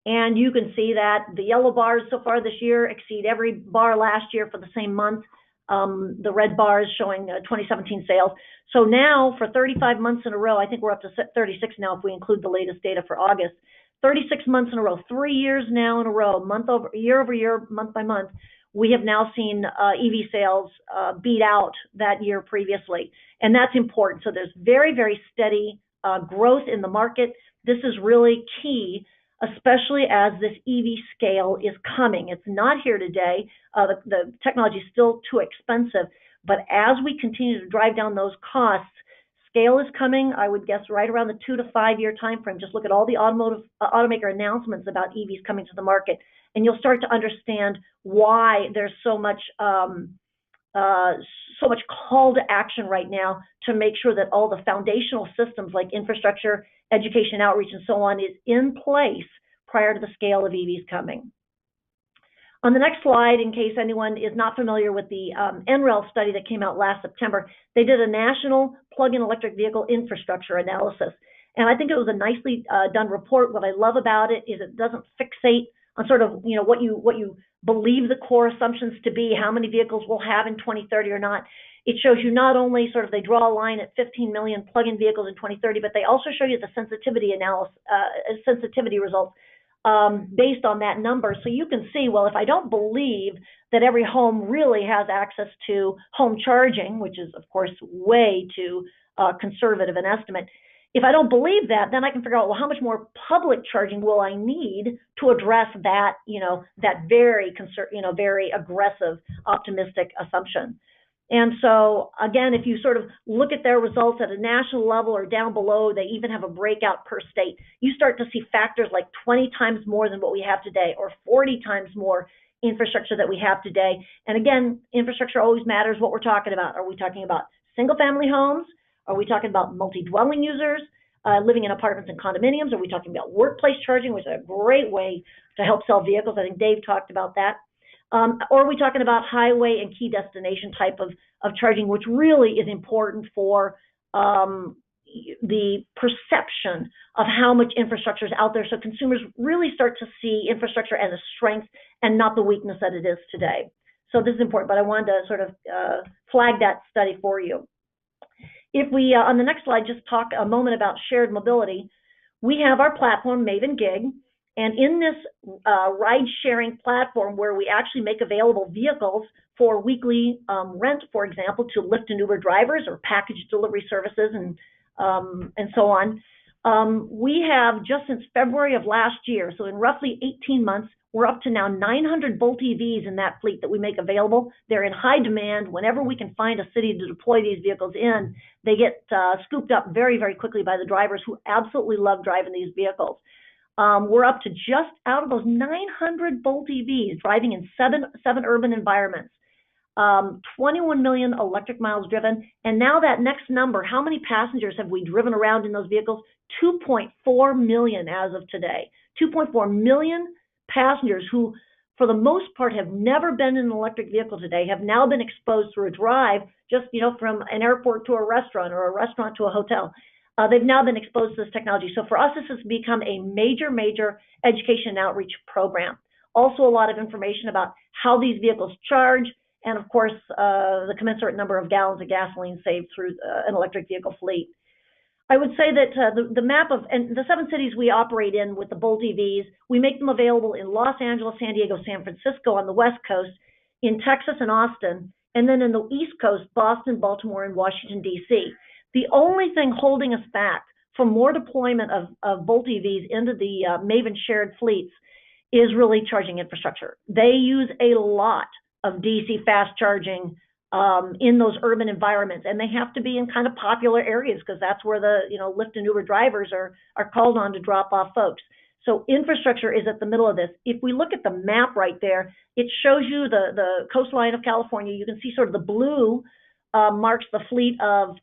[SPEAKER 4] and you can see that the yellow bars so far this year exceed every bar last year for the same month. The red bars showing 2017 sales. So now for 35 months in a row, I think we're up to 36 now if we include the latest data for August. 36 months in a row, 3 years now in a row, year over year, month by month, we have now seen EV sales beat out that year previously. And that's important. So there's very, very steady growth in the market. This is really key, especially as this EV scale is coming. It's not here today. The technology is still too expensive. But as we continue to drive down those costs, scale is coming, I would guess, right around the 2 to 5 year time frame. Just look at all the automaker announcements about EVs coming to the market, and you'll start to understand why there's so much call to action right now to make sure that all the foundational systems like infrastructure, education, outreach, and so on is in place prior to the scale of EVs coming. On the next slide, in case anyone is not familiar with the NREL study that came out last September, they did a national plug-in electric vehicle infrastructure analysis. And I think it was a nicely done report. What I love about it is it doesn't fixate on sort of, what you believe the core assumptions to be, how many vehicles we'll have in 2030 or not. It shows you not only sort of they draw a line at 15 million plug-in vehicles in 2030, but they also show you the sensitivity results based on that number. So you can see, well, if I don't believe that every home really has access to home charging, which is, of course, way too conservative an estimate, if I don't believe that, then I can figure out, well, how much more public charging will I need to address that, that very aggressive, optimistic assumption. And so, again, if you sort of look at their results at a national level or down below, they even have a breakout per state, you start to see factors like 20 times more than what we have today, or 40 times more infrastructure that we have today. And again, infrastructure always matters what we're talking about. Are we talking about single-family homes? Are we talking about multi-dwelling users living in apartments and condominiums? Are we talking about workplace charging, which is a great way to help sell vehicles? I think Dave talked about that. Or are we talking about highway and key destination type of charging, which really is important for the perception of how much infrastructure is out there, so consumers really start to see infrastructure as a strength and not the weakness that it is today. So this is important, but I wanted to sort of flag that study for you. If we, on the next slide, just talk a moment about shared mobility, we have our platform, Maven Gig, and in this ride-sharing platform where we actually make available vehicles for weekly rent, for example, to Lyft and Uber drivers or package delivery services and so on, we have just since February of last year, so in roughly 18 months, we're up to now 900 Bolt EVs in that fleet that we make available. They're in high demand. Whenever we can find a city to deploy these vehicles in, they get scooped up very, very quickly by the drivers who absolutely love driving these vehicles. We're up to just out of those 900 Bolt EVs driving in seven urban environments. 21 million electric miles driven. And now that next number, how many passengers have we driven around in those vehicles? 2.4 million as of today. 2.4 million passengers who, for the most part, have never been in an electric vehicle today, have now been exposed through a drive, just, from an airport to a restaurant or a restaurant to a hotel. They've now been exposed to this technology. So for us, this has become a major, major education and outreach program. Also, a lot of information about how these vehicles charge, and of course, the commensurate number of gallons of gasoline saved through an electric vehicle fleet. I would say that the map of, and the 7 cities we operate in with the BOLT EVs, we make them available in Los Angeles, San Diego, San Francisco on the West Coast, in Texas and Austin, and then in the East Coast, Boston, Baltimore, and Washington, D.C. The only thing holding us back from more deployment of BOLT EVs into the Maven shared fleets is really charging infrastructure. They use a lot of DC fast charging in those urban environments, and they have to be in kind of popular areas because that's where the Lyft and Uber drivers are called on to drop off folks. So infrastructure is at the middle of this. If we look at the map right there, it shows you the coastline of California. You can see sort of the blue marks the fleet of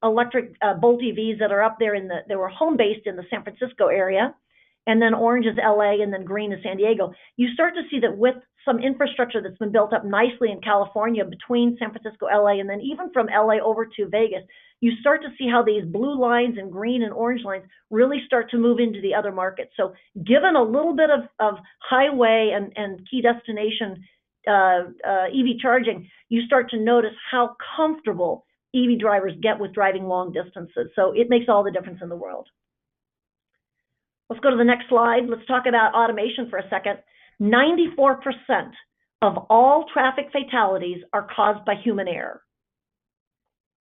[SPEAKER 4] electric BOLT EVs that are up there they were home based in the San Francisco area. And then orange is LA, and then green is San Diego. You start to see that with some infrastructure that's been built up nicely in California between San Francisco, LA, and then even from LA over to Vegas, you start to see how these blue lines and green and orange lines really start to move into the other markets. So given a little bit of highway and key destination EV charging, you start to notice how comfortable EV drivers get with driving long distances. So it makes all the difference in the world. Let's go to the next slide. Let's talk about automation for a second. 94% of all traffic fatalities are caused by human error.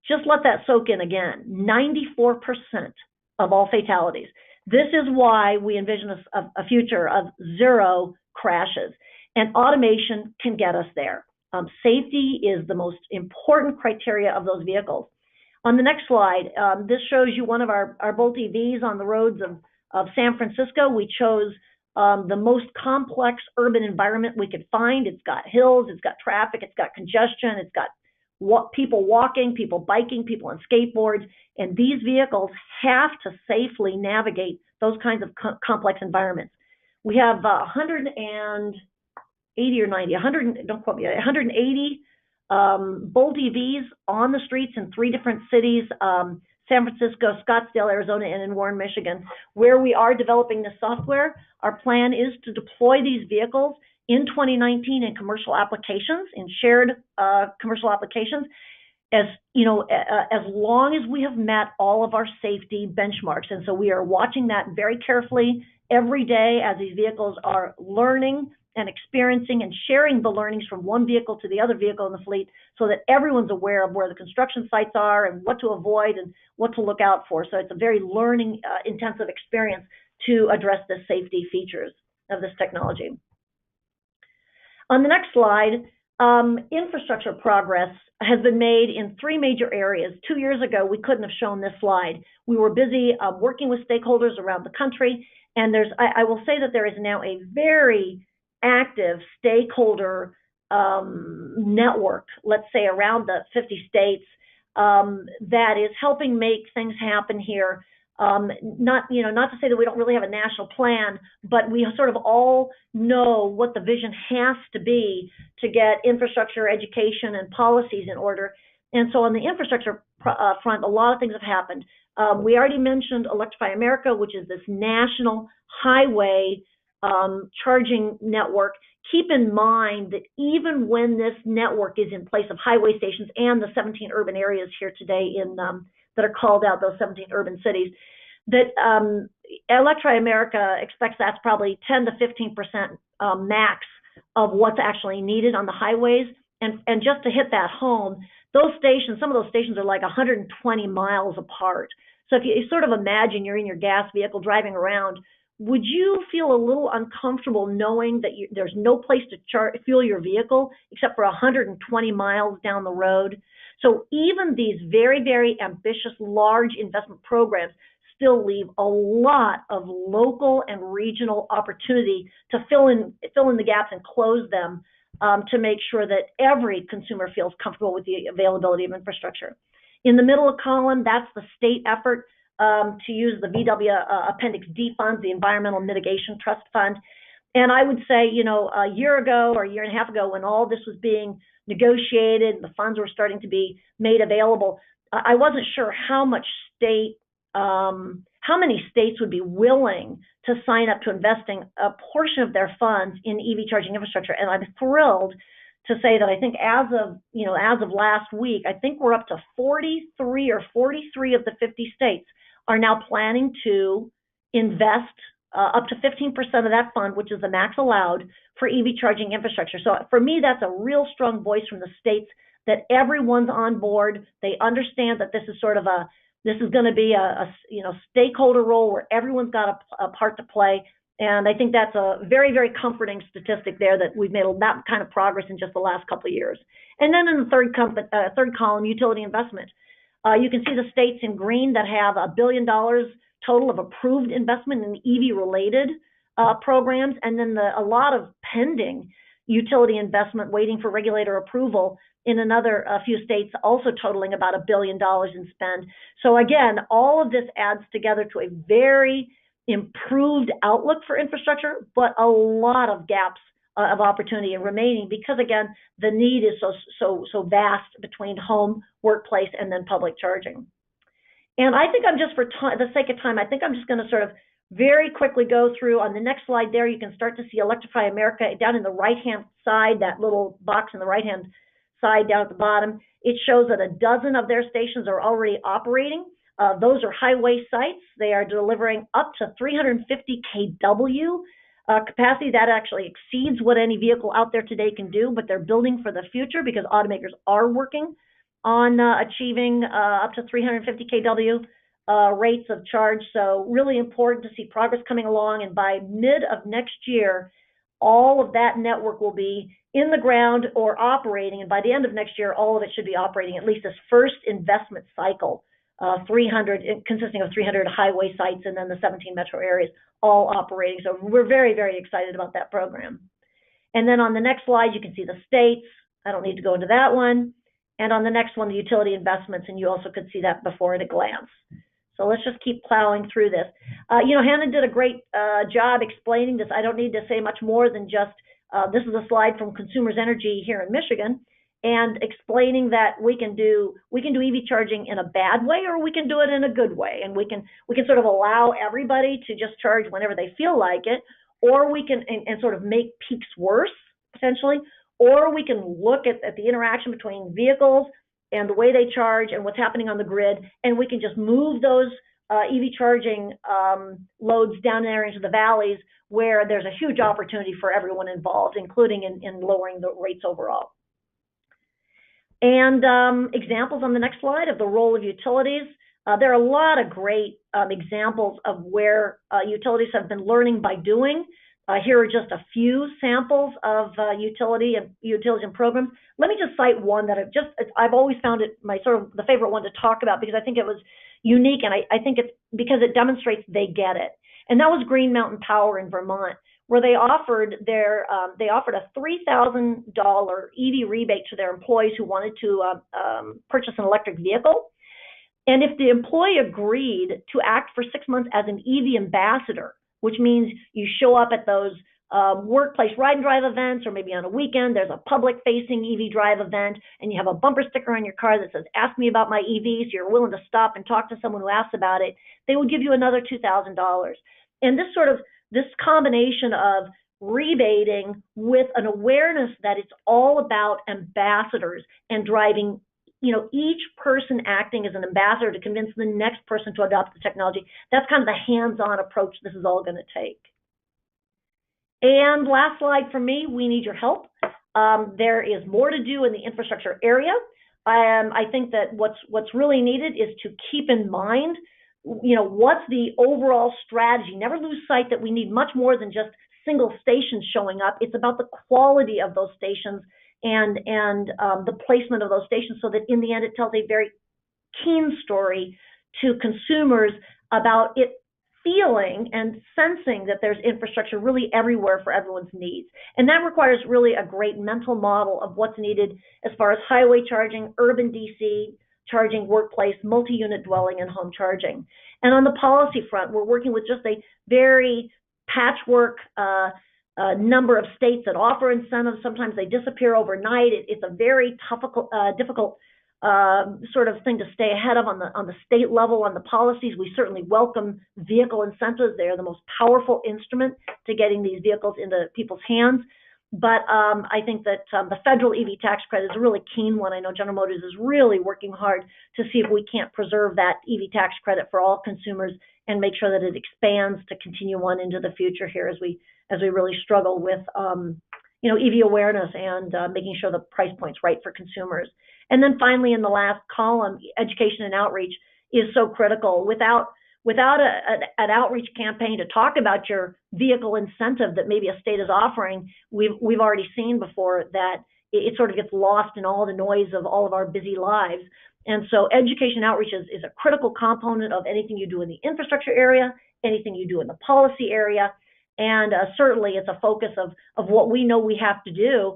[SPEAKER 4] Just let that soak in again. 94% of all fatalities. This is why we envision a future of zero crashes. And automation can get us there. Safety is the most important criteria of those vehicles. On the next slide, this shows you one of our BOLT EVs on the roads of San Francisco. We chose the most complex urban environment we could find. It's got hills, it's got traffic, it's got congestion, it's got people walking, people biking, people on skateboards, and these vehicles have to safely navigate those kinds of complex environments. We have 180 BOLT EVs on the streets in 3 different cities, San Francisco, Scottsdale, Arizona, and in Warren, Michigan, where we are developing the software. Our plan is to deploy these vehicles in 2019 in commercial applications, in shared commercial applications, as long as we have met all of our safety benchmarks. And so we are watching that very carefully every day as these vehicles are learning and experiencing and sharing the learnings from one vehicle to the other vehicle in the fleet so that everyone's aware of where the construction sites are and what to avoid and what to look out for. So it's a very learning intensive experience to address the safety features of this technology. On the next slide, infrastructure progress has been made in 3 major areas. 2 years ago, we couldn't have shown this slide. We were busy working with stakeholders around the country, and I will say that there is now a very active stakeholder network, let's say around the 50 states, that is helping make things happen here. Not to say that we don't really have a national plan, but we sort of all know what the vision has to be to get infrastructure, education, and policies in order. And so on the infrastructure front, a lot of things have happened. We already mentioned Electrify America, which is this national highway charging network. Keep in mind that even when this network is in place of highway stations and the 17 urban areas here today that are called out, those 17 urban cities, that Electrify America expects that's probably 10 to 15% max of what's actually needed on the highways. And just to hit that home, those stations, some of those stations are like 120 miles apart. So if you sort of imagine you're in your gas vehicle driving around, would you feel a little uncomfortable knowing that there's no place to fuel your vehicle except for 120 miles down the road? So even these very, very ambitious, large investment programs still leave a lot of local and regional opportunity to fill in the gaps and close them to make sure that every consumer feels comfortable with the availability of infrastructure. In the middle of column, that's the state effort to use the VW Appendix D funds, the Environmental Mitigation Trust Fund. And I would say, a year ago or a year and a half ago, when all this was being negotiated and the funds were starting to be made available, I wasn't sure how many states would be willing to sign up to investing a portion of their funds in EV charging infrastructure. And I'm thrilled to say that I think as of last week, I think we're up to 43 of the 50 states are now planning to invest up to 15% of that fund, which is the max allowed for EV charging infrastructure. So for me, that's a real strong voice from the states that everyone's on board. They understand that this is going to be a stakeholder role where everyone's got a part to play. And I think that's a very, very comforting statistic there that we've made that kind of progress in just the last couple of years. And then in the third column, utility investment. You can see the states in green that have $1 billion total of approved investment in EV-related programs, and then a lot of pending utility investment waiting for regulator approval in another few states, also totaling about $1 billion in spend. So again, all of this adds together to a very improved outlook for infrastructure, but a lot of gaps of opportunity remaining because, again, the need is so vast between home, workplace, and then public charging. And I think I'm just, for the sake of time, I think I'm just going to sort of very quickly go through. On the next slide there, you can start to see Electrify America down in the right-hand side, that little box in the right-hand side down at the bottom. It shows that a dozen of their stations are already operating. Those are highway sites. They are delivering up to 350 kW capacity. That actually exceeds what any vehicle out there today can do, but they're building for the future because automakers are working on achieving up to 350 kW rates of charge. So really important to see progress coming along. And by mid of next year, all of that network will be in the ground or operating. And by the end of next year, all of it should be operating, at least this first investment cycle, 300, consisting of 300 highway sites and then the 17 metro areas all operating. So we're very, very excited about that program. And then on the next slide, you can see the states. I don't need to go into that one. And on the next one, the utility investments, and you also could see that before at a glance. So let's just keep plowing through this. Hannon did a great job explaining this. I don't need to say much more than just, this is a slide from Consumers Energy here in Michigan, and explaining that we can do EV charging in a bad way, or we can do it in a good way. And we can sort of allow everybody to just charge whenever they feel like it, or we can and sort of make peaks worse, potentially, or we can look at the interaction between vehicles and the way they charge and what's happening on the grid, and we can just move those EV charging loads down there into the valleys where there's a huge opportunity for everyone involved, including in lowering the rates overall. And examples on the next slide of the role of utilities. There are a lot of great examples of where utilities have been learning by doing. Here are just a few samples of utilities and programs. Let me just cite one that I've always found it my sort of the favorite one to talk about because I think it was unique, and I think it's because it demonstrates they get it. And that was Green Mountain Power in Vermont, where they offered a $3,000 EV rebate to their employees who wanted to purchase an electric vehicle. And if the employee agreed to act for 6 months as an EV ambassador, which means you show up at those workplace ride and drive events, or maybe on a weekend, there's a public-facing EV drive event, and you have a bumper sticker on your car that says, "Ask me about my EV," so you're willing to stop and talk to someone who asks about it, they would give you another $2,000. And this combination of rebating with an awareness that it's all about ambassadors and driving, each person acting as an ambassador to convince the next person to adopt the technology. That's kind of the hands-on approach this is all going to take. And last slide for me, we need your help. There is more to do in the infrastructure area. I think that what's really needed is to keep in mind, what's the overall strategy. Never lose sight that we need much more than just single stations showing up. It's about the quality of those stations and the placement of those stations, so that in the end it tells a very keen story to consumers about it feeling and sensing that there's infrastructure really everywhere for everyone's needs. And that requires really a great mental model of what's needed as far as highway charging, urban DC charging, workplace, multi-unit dwelling, and home charging. And on the policy front, we're working with just a very patchwork number of states that offer incentives. Sometimes they disappear overnight. It's a very difficult sort of thing to stay ahead of on the state level on the policies. We certainly welcome vehicle incentives. They are the most powerful instrument to getting these vehicles into people's hands. But I think that the federal EV tax credit is a really keen one. I know General Motors is really working hard to see if we can't preserve that EV tax credit for all consumers and make sure that it expands to continue on into the future here as we really struggle with EV awareness and making sure the price point's right for consumers. And then finally, in the last column, education and outreach is so critical. Without an outreach campaign to talk about your vehicle incentive that maybe a state is offering, we've already seen before that it sort of gets lost in all the noise of all of our busy lives. And so education outreach is a critical component of anything you do in the infrastructure area, anything you do in the policy area, and certainly it's a focus of what we know we have to do,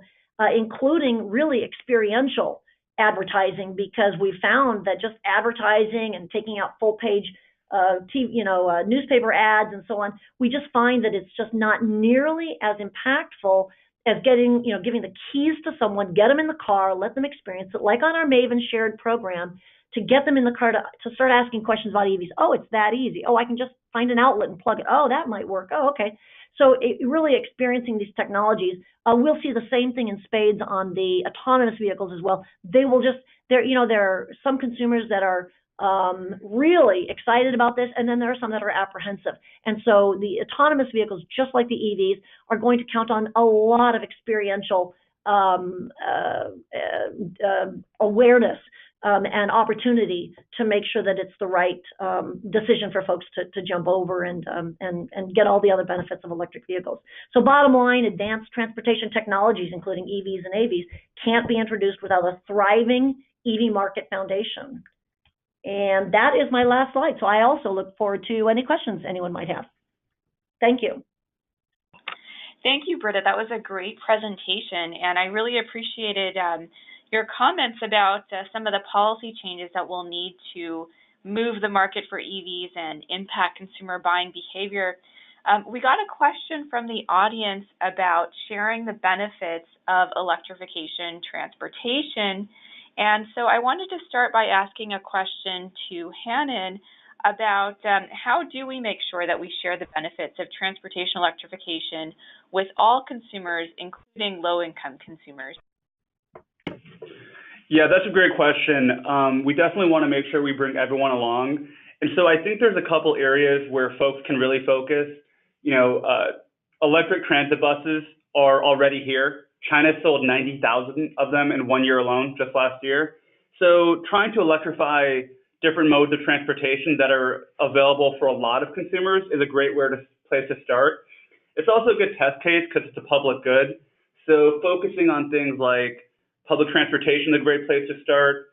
[SPEAKER 4] including really experiential advertising, because we found that just advertising and taking out full-page newspaper ads and so on, we just find that it's just not nearly as impactful as giving the keys to someone, get them in the car, let them experience it, like on our Maven shared program, to get them in the car to start asking questions about EVs. Oh, it's that easy. Oh, I can just find an outlet and plug it. Oh, that might work. Oh, okay. So really experiencing these technologies. We'll see the same thing in spades on the autonomous vehicles as well. There are some consumers that are really excited about this, and then there are some that are apprehensive. And so the autonomous vehicles, just like the EVs, are going to count on a lot of experiential awareness and opportunity to make sure that it's the right decision for folks to jump over and get all the other benefits of electric vehicles. So bottom line, advanced transportation technologies, including EVs and AVs, can't be introduced without a thriving EV market foundation. And that is my last slide. So I also look forward to any questions anyone might have. Thank you.
[SPEAKER 1] Thank you, Britta. That was a great presentation, and I really appreciated your comments about some of the policy changes that we'll need to move the market for EVs and impact consumer buying behavior. We got a question from the audience about sharing the benefits of electrification transportation. And so I wanted to start by asking a question to Hannon about how do we make sure that we share the benefits of transportation electrification with all consumers, including low-income consumers?
[SPEAKER 3] Yeah, that's a great question. We definitely want to make sure we bring everyone along. And so I think there's a couple areas where folks can really focus. Electric transit buses are already here. China sold 90,000 of them in 1 year alone, just last year. So trying to electrify different modes of transportation that are available for a lot of consumers is a great place to start. It's also a good test case because it's a public good. So focusing on things like public transportation is a great place to start.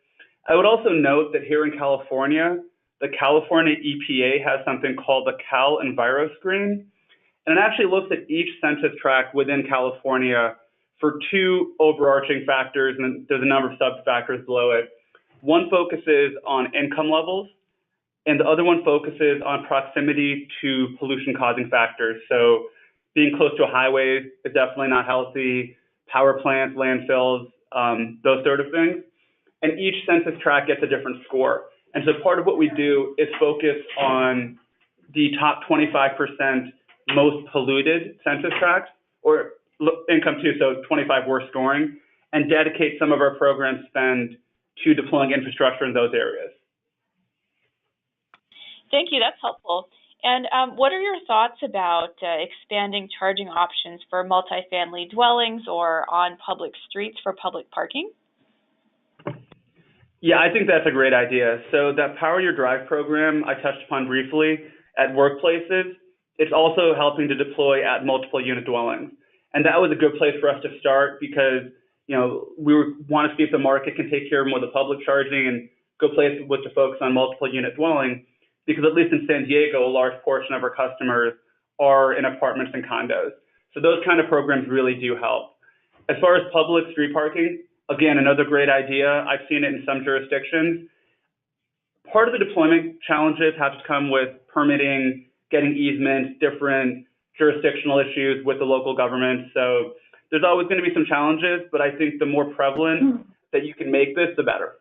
[SPEAKER 3] I would also note that here in California, the California EPA has something called the Cal Enviro Screen, and it actually looks at each census tract within California for two overarching factors, and there's a number of sub-factors below it. One focuses on income levels, and the other one focuses on proximity to pollution-causing factors. So being close to a highway is definitely not healthy, power plants, landfills, those sort of things. And each census tract gets a different score. And so part of what we do is focus on the top 25% most polluted census tracts, or income too, so 25 worst scoring, and dedicate some of our program spend to deploying infrastructure in those areas.
[SPEAKER 1] Thank you, that's helpful. And what are your thoughts about expanding charging options for multifamily dwellings or on public streets for public parking?
[SPEAKER 3] Yeah, I think that's a great idea. So that Power Your Drive program I touched upon briefly at workplaces, it's also helping to deploy at multiple unit dwellings. And that was a good place for us to start because, we want to see if the market can take care of more of the public charging, and good place was to focus on multiple unit dwelling because at least in San Diego, a large portion of our customers are in apartments and condos. So those kind of programs really do help. As far as public street parking, again, another great idea. I've seen it in some jurisdictions. Part of the deployment challenges have to come with permitting, getting easements, different jurisdictional issues with the local government. So there's always going to be some challenges, but I think the more prevalent that you can make this, the better.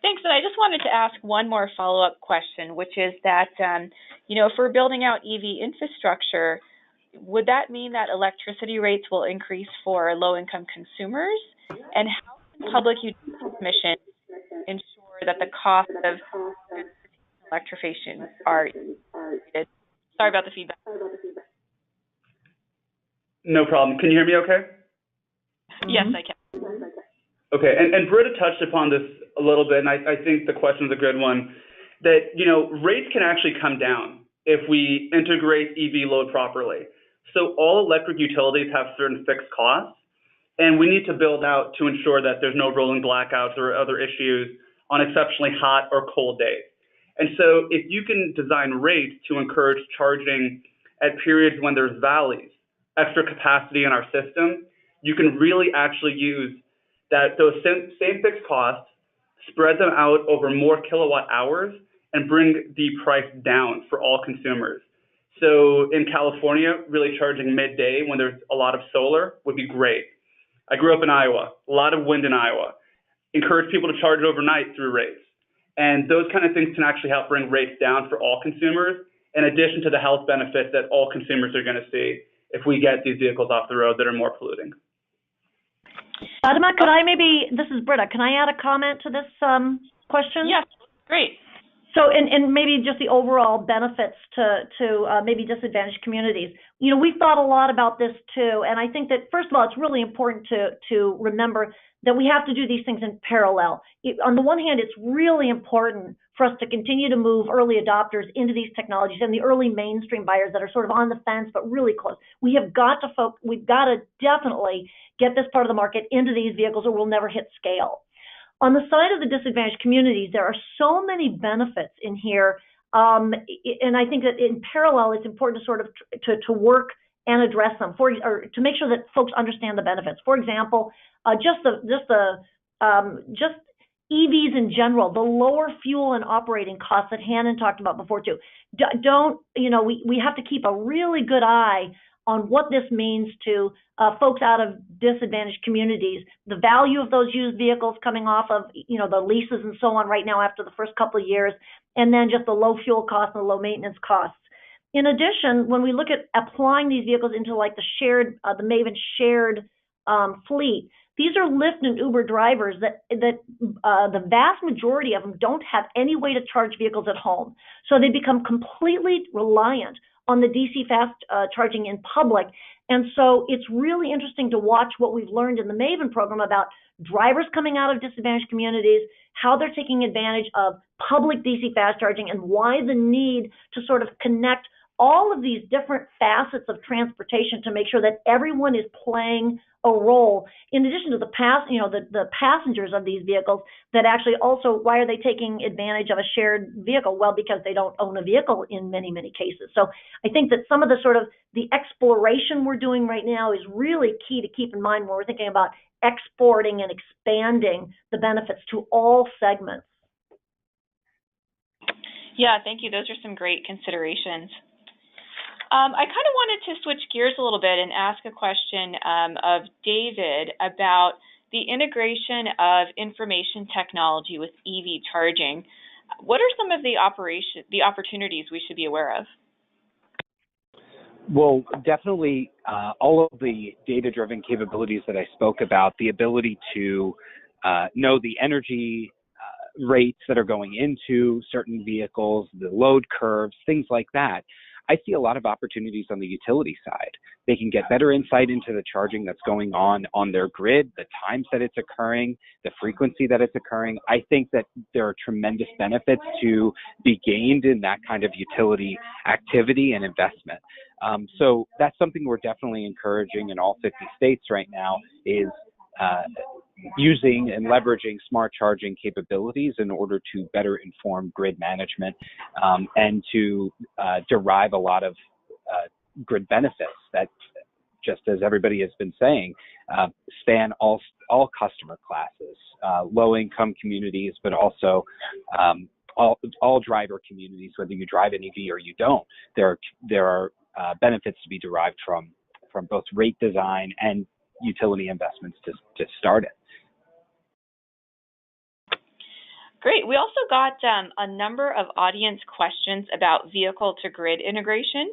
[SPEAKER 1] Thanks, and I just wanted to ask one more follow-up question, which is that, if we're building out EV infrastructure, would that mean that electricity rates will increase for low-income consumers? And how can Public Utility Commission ensure that the cost of electrification are needed? Sorry about the feedback.
[SPEAKER 3] No problem. Can you hear me okay?
[SPEAKER 1] Yes, I can.
[SPEAKER 3] Okay, and Britta touched upon this a little bit, and I think the question is a good one, that, rates can actually come down if we integrate EV load properly. So all electric utilities have certain fixed costs, and we need to build out to ensure that there's no rolling blackouts or other issues on exceptionally hot or cold days. And so if you can design rates to encourage charging at periods when there's valleys, extra capacity in our system, you can really actually use those same fixed costs, spread them out over more kilowatt hours, and bring the price down for all consumers. So in California, really charging midday when there's a lot of solar would be great. I grew up in Iowa, a lot of wind in Iowa. Encourage people to charge overnight through rates. And those kind of things can actually help bring rates down for all consumers, in addition to the health benefits that all consumers are going to see if we get these vehicles off the road that are more polluting.
[SPEAKER 4] Fatima, this is Britta, can I add a comment to this question?
[SPEAKER 1] Yes, great.
[SPEAKER 4] So, and maybe just the overall benefits to maybe disadvantaged communities. We've thought a lot about this too, and I think that, first of all, it's really important to remember that we have to do these things in parallel. On the one hand, it's really important for us to continue to move early adopters into these technologies and the early mainstream buyers that are sort of on the fence but really close. We've got to definitely get this part of the market into these vehicles or we'll never hit scale. On the side of the disadvantaged communities, there are so many benefits in here, and I think that in parallel, it's important to sort of to work and address them or to make sure that folks understand the benefits. For example, just EVs in general, the lower fuel and operating costs that Hannon talked about before too. We have to keep a really good eye on what this means to folks out of disadvantaged communities, the value of those used vehicles coming off of, the leases and so on right now after the first couple of years, and then just the low fuel costs and the low maintenance costs. In addition, when we look at applying these vehicles into like the Maven shared fleet, these are Lyft and Uber drivers that the vast majority of them don't have any way to charge vehicles at home. So they become completely reliant on the DC fast charging in public. And so it's really interesting to watch what we've learned in the Maven program about drivers coming out of disadvantaged communities, how they're taking advantage of public DC fast charging, and why the need to sort of connect all of these different facets of transportation to make sure that everyone is playing a role, in addition to the passengers of these vehicles that actually also, why are they taking advantage of a shared vehicle? Well, because they don't own a vehicle in many, many cases. So I think that some of the sort of the exploration we're doing right now is really key to keep in mind when we're thinking about exporting and expanding the benefits to all segments.
[SPEAKER 1] Yeah, thank you. Those are some great considerations. I kind of wanted to switch gears a little bit and ask a question of David about the integration of information technology with EV charging. What are some of the opportunities we should be aware of?
[SPEAKER 2] Well, definitely all of the data-driven capabilities that I spoke about, the ability to know the energy rates that are going into certain vehicles, the load curves, things like that. I see a lot of opportunities on the utility side. They can get better insight into the charging that's going on their grid, the times that it's occurring, the frequency that it's occurring. I think that there are tremendous benefits to be gained in that kind of utility activity and investment. So that's something we're definitely encouraging in all 50 states right now is using and leveraging smart charging capabilities in order to better inform grid management and to derive a lot of grid benefits that, just as everybody has been saying, span all customer classes, low-income communities, but also all driver communities, whether you drive an EV or you don't. There are benefits to be derived from both rate design and utility investments to start it.
[SPEAKER 1] Great. We also got a number of audience questions about vehicle-to-grid integration.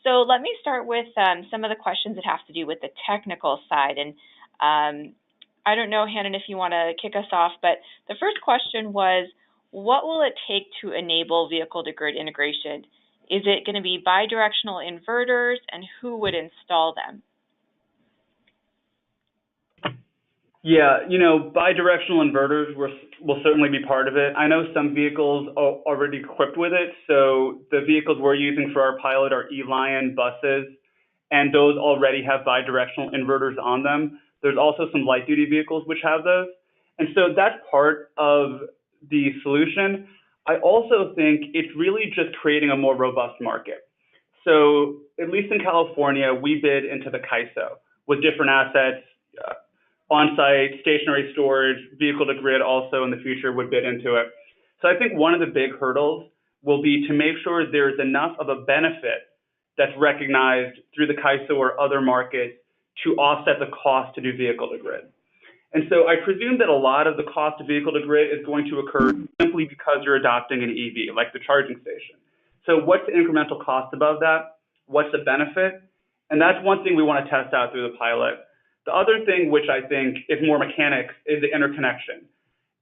[SPEAKER 1] So let me start with some of the questions that have to do with the technical side. And I don't know, Hannon, if you want to kick us off, but the first question was, what will it take to enable vehicle-to-grid integration? Is it going to be bidirectional inverters, and who would install them?
[SPEAKER 3] Yeah, bidirectional inverters will certainly be part of it. I know some vehicles are already equipped with it. So the vehicles we're using for our pilot are E-Lion buses, and those already have bidirectional inverters on them. There's also some light-duty vehicles which have those. And so that's part of the solution. I also think it's really just creating a more robust market. So at least in California, we bid into the CAISO with different assets, on-site, stationary storage, vehicle-to-grid also in the future would bid into it. So I think one of the big hurdles will be to make sure there's enough of a benefit that's recognized through the CAISO or other markets to offset the cost to do vehicle-to-grid. And so I presume that a lot of the cost of vehicle-to-grid is going to occur simply because you're adopting an EV, like the charging station. So what's the incremental cost above that? What's the benefit? And that's one thing we want to test out through the pilot. The other thing, which I think is more mechanics, is the interconnection.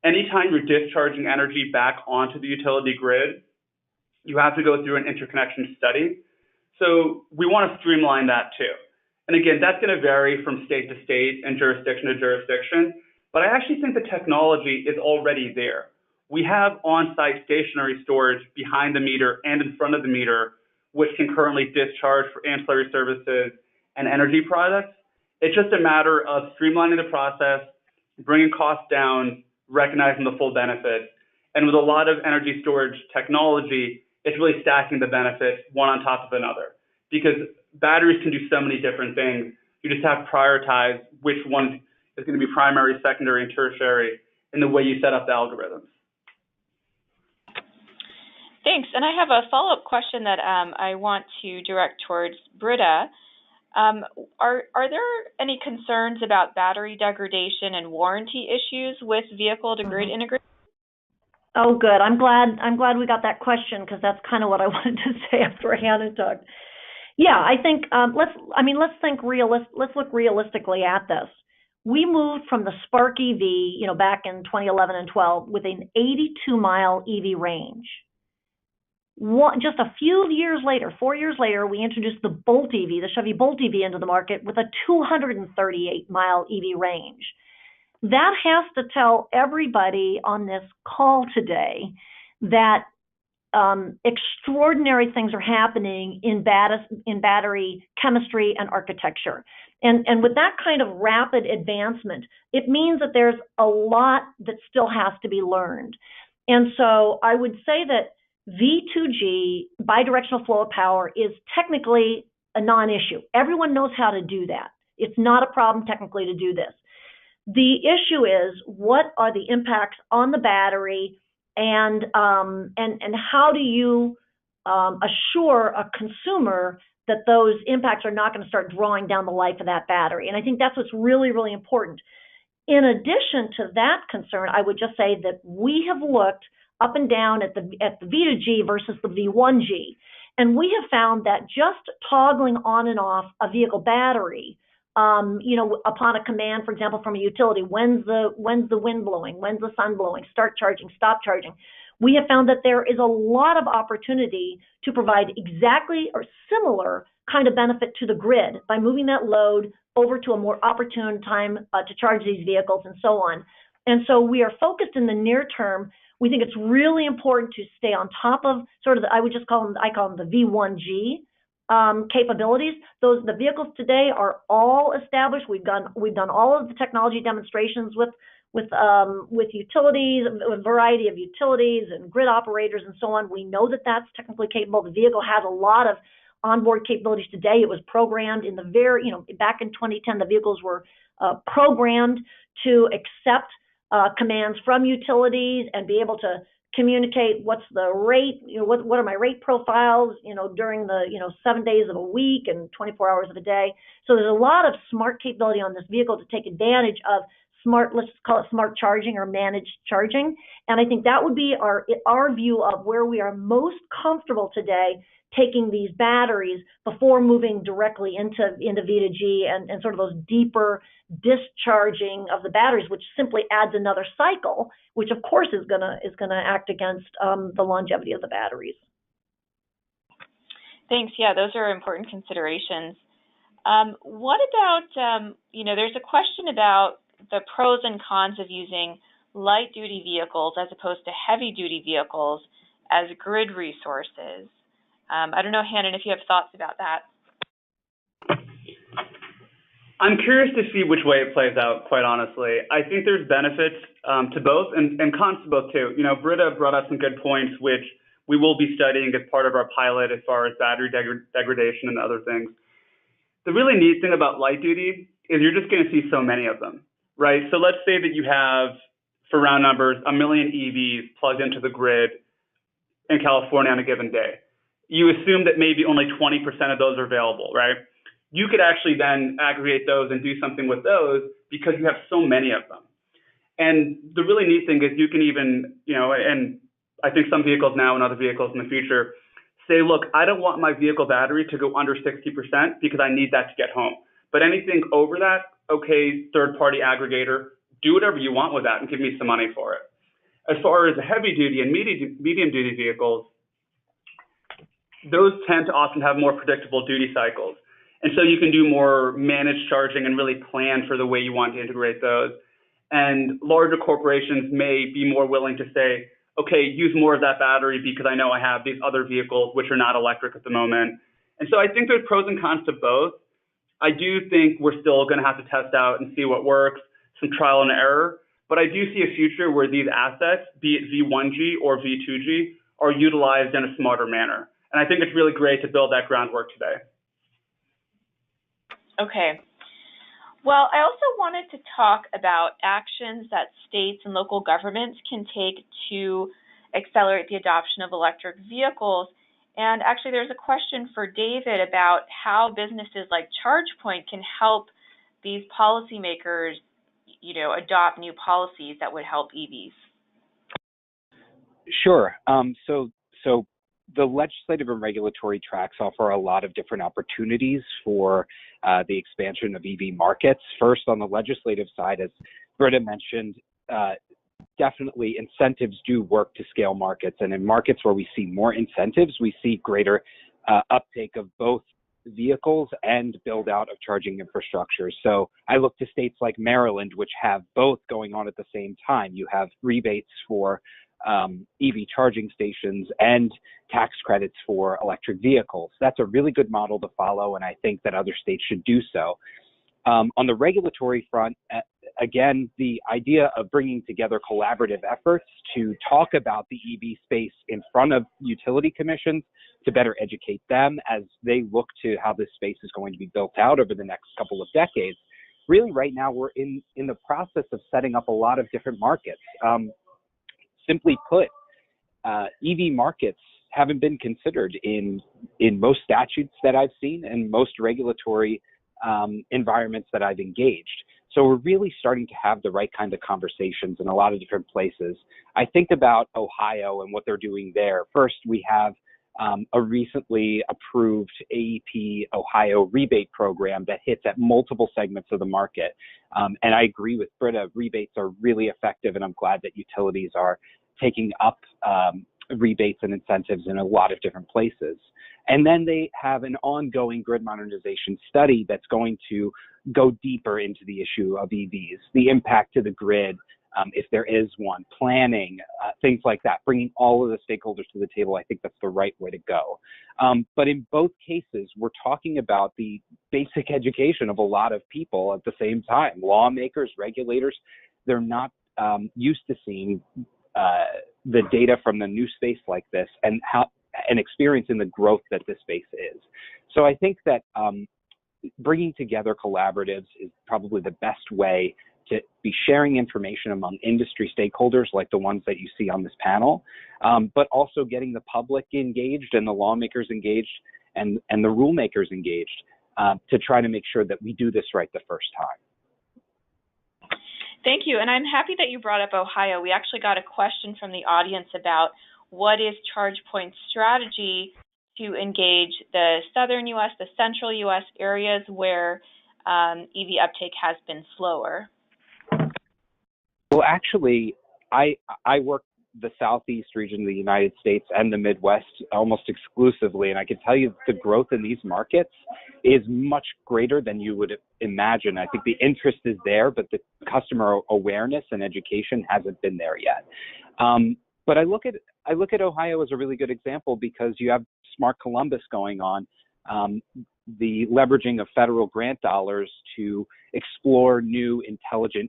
[SPEAKER 3] Anytime you're discharging energy back onto the utility grid, you have to go through an interconnection study. So we want to streamline that too. And again, that's going to vary from state to state and jurisdiction to jurisdiction. But I actually think the technology is already there. We have on-site stationary storage behind the meter and in front of the meter, which can currently discharge for ancillary services and energy products. It's just a matter of streamlining the process, bringing costs down, recognizing the full benefits. And with a lot of energy storage technology, it's really stacking the benefits one on top of another. Because batteries can do so many different things. You just have to prioritize which one is going to be primary, secondary, and tertiary in the way you set up the algorithms.
[SPEAKER 1] Thanks. And I have a follow-up question that I want to direct towards Britta. Are there any concerns about battery degradation and warranty issues with vehicle-to-grid integration?
[SPEAKER 4] Oh, good. I'm glad we got that question, because that's kind of what I wanted to say after Hannon talked. Yeah, I think let's look realistically at this. We moved from the Spark EV, back in 2011 and 12 with an 82-mile EV range. Just a few years later, 4 years later, we introduced the Bolt EV, the Chevy Bolt EV, into the market with a 238-mile EV range. That has to tell everybody on this call today that extraordinary things are happening in battery chemistry and architecture. And with that kind of rapid advancement, it means that there's a lot that still has to be learned. And so I would say that V2G, bidirectional flow of power, is technically a non-issue. Everyone knows how to do that. It's not a problem technically to do this. The issue is, what are the impacts on the battery, and how do you assure a consumer that those impacts are not going to start drawing down the life of that battery? And I think that's what's really, really important. In addition to that concern, I would just say that we have looked up and down at the V2G versus the V1G, and we have found that just toggling on and off a vehicle battery, upon a command, for example, from a utility, when's the wind blowing, when's the sun blowing, start charging, stop charging, we have found that there is a lot of opportunity to provide exactly or similar kind of benefit to the grid by moving that load over to a more opportune time to charge these vehicles and so on. And so we are focused in the near term. We think it's really important to stay on top of sort of I call them the V1G capabilities. The vehicles today are all established. We've done all of the technology demonstrations with utilities, with a variety of utilities and grid operators and so on. We know that that's technically capable. The vehicle has a lot of onboard capabilities today. It was programmed in the back in 2010, the vehicles were programmed to accept commands from utilities and be able to communicate what's the rate, what are my rate profiles, during the, 7 days of a week and 24 hours of a day. So there's a lot of smart capability on this vehicle to take advantage of smart, let's call it smart charging or managed charging. And I think that would be our view of where we are most comfortable today taking these batteries before moving directly into V2G and sort of those deeper discharging of the batteries, which simply adds another cycle, which of course is gonna act against the longevity of the batteries.
[SPEAKER 1] Thanks. Yeah, those are important considerations. What about, there's a question about the pros and cons of using light-duty vehicles as opposed to heavy-duty vehicles as grid resources. I don't know, Hannon, if you have thoughts about that.
[SPEAKER 3] I'm curious to see which way it plays out, quite honestly. I think there's benefits to both and cons to both, too. Britta brought up some good points, which we will be studying as part of our pilot as far as battery degradation and other things. The really neat thing about light duty is you're just going to see so many of them, right? So let's say that you have, for round numbers, 1 million EVs plugged into the grid in California on a given day. You assume that maybe only 20% of those are available, right? You could actually then aggregate those and do something with those because you have so many of them. And the really neat thing is you can even, and I think some vehicles now and other vehicles in the future say, look, I don't want my vehicle battery to go under 60% because I need that to get home. But anything over that, okay, third-party aggregator, do whatever you want with that and give me some money for it. As far as the heavy-duty and medium-duty vehicles, those tend to often have more predictable duty cycles. And so you can do more managed charging and really plan for the way you want to integrate those. And larger corporations may be more willing to say, okay, use more of that battery because I know I have these other vehicles which are not electric at the moment. And so I think there's pros and cons to both. I do think we're still going to have to test out and see what works, some trial and error. But I do see a future where these assets, be it V1G or V2G, are utilized in a smarter manner. And I think it's really great to build that groundwork today.
[SPEAKER 1] Okay. Well, I also wanted to talk about actions that states and local governments can take to accelerate the adoption of electric vehicles. And actually, there's a question for David about how businesses like ChargePoint can help these policymakers, adopt new policies that would help EVs.
[SPEAKER 2] Sure. So the legislative and regulatory tracks offer a lot of different opportunities for the expansion of EV markets. First, on the legislative side, as Britta mentioned, definitely incentives do work to scale markets. And in markets where we see more incentives, we see greater uptake of both vehicles and build out of charging infrastructure. So I look to states like Maryland, which have both going on at the same time. You have rebates for EV charging stations and tax credits for electric vehicles. That's a really good model to follow, and I think that other states should do so. On the regulatory front, again, the idea of bringing together collaborative efforts to talk about the EV space in front of utility commissions to better educate them as they look to how this space is going to be built out over the next couple of decades. Really, right now, we're in the process of setting up a lot of different markets. Simply put, EV markets haven't been considered in most statutes that I've seen and most regulatory environments that I've engaged. So we're really starting to have the right kind of conversations in a lot of different places. I think about Ohio and what they're doing there. First, we have a recently approved AEP Ohio rebate program that hits at multiple segments of the market. And I agree with Britta, rebates are really effective, and I'm glad that utilities are taking up rebates and incentives in a lot of different places. And then they have an ongoing grid modernization study that's going to go deeper into the issue of EVs, the impact to the grid, if there is one, planning, things like that, bringing all of the stakeholders to the table. I think that's the right way to go. But in both cases, we're talking about the basic education of a lot of people at the same time. Lawmakers, regulators, they're not used to seeing the data from the new space like this and experiencing the growth that this space is. So I think that bringing together collaboratives is probably the best way to be sharing information among industry stakeholders like the ones that you see on this panel, but also getting the public engaged and the lawmakers engaged and the rule makers engaged to try to make sure that we do this right the first time.
[SPEAKER 1] Thank you, and I'm happy that you brought up Ohio. We actually got a question from the audience about what is ChargePoint's strategy to engage the southern U.S., the central U.S. areas where EV uptake has been slower.
[SPEAKER 2] Well, actually, I work the Southeast region of the United States and the Midwest almost exclusively, and I can tell you the growth in these markets is much greater than you would imagine. I think the interest is there, but the customer awareness and education hasn't been there yet. But I look at Ohio as a really good example because you have Smart Columbus going on, the leveraging of federal grant dollars to explore new intelligent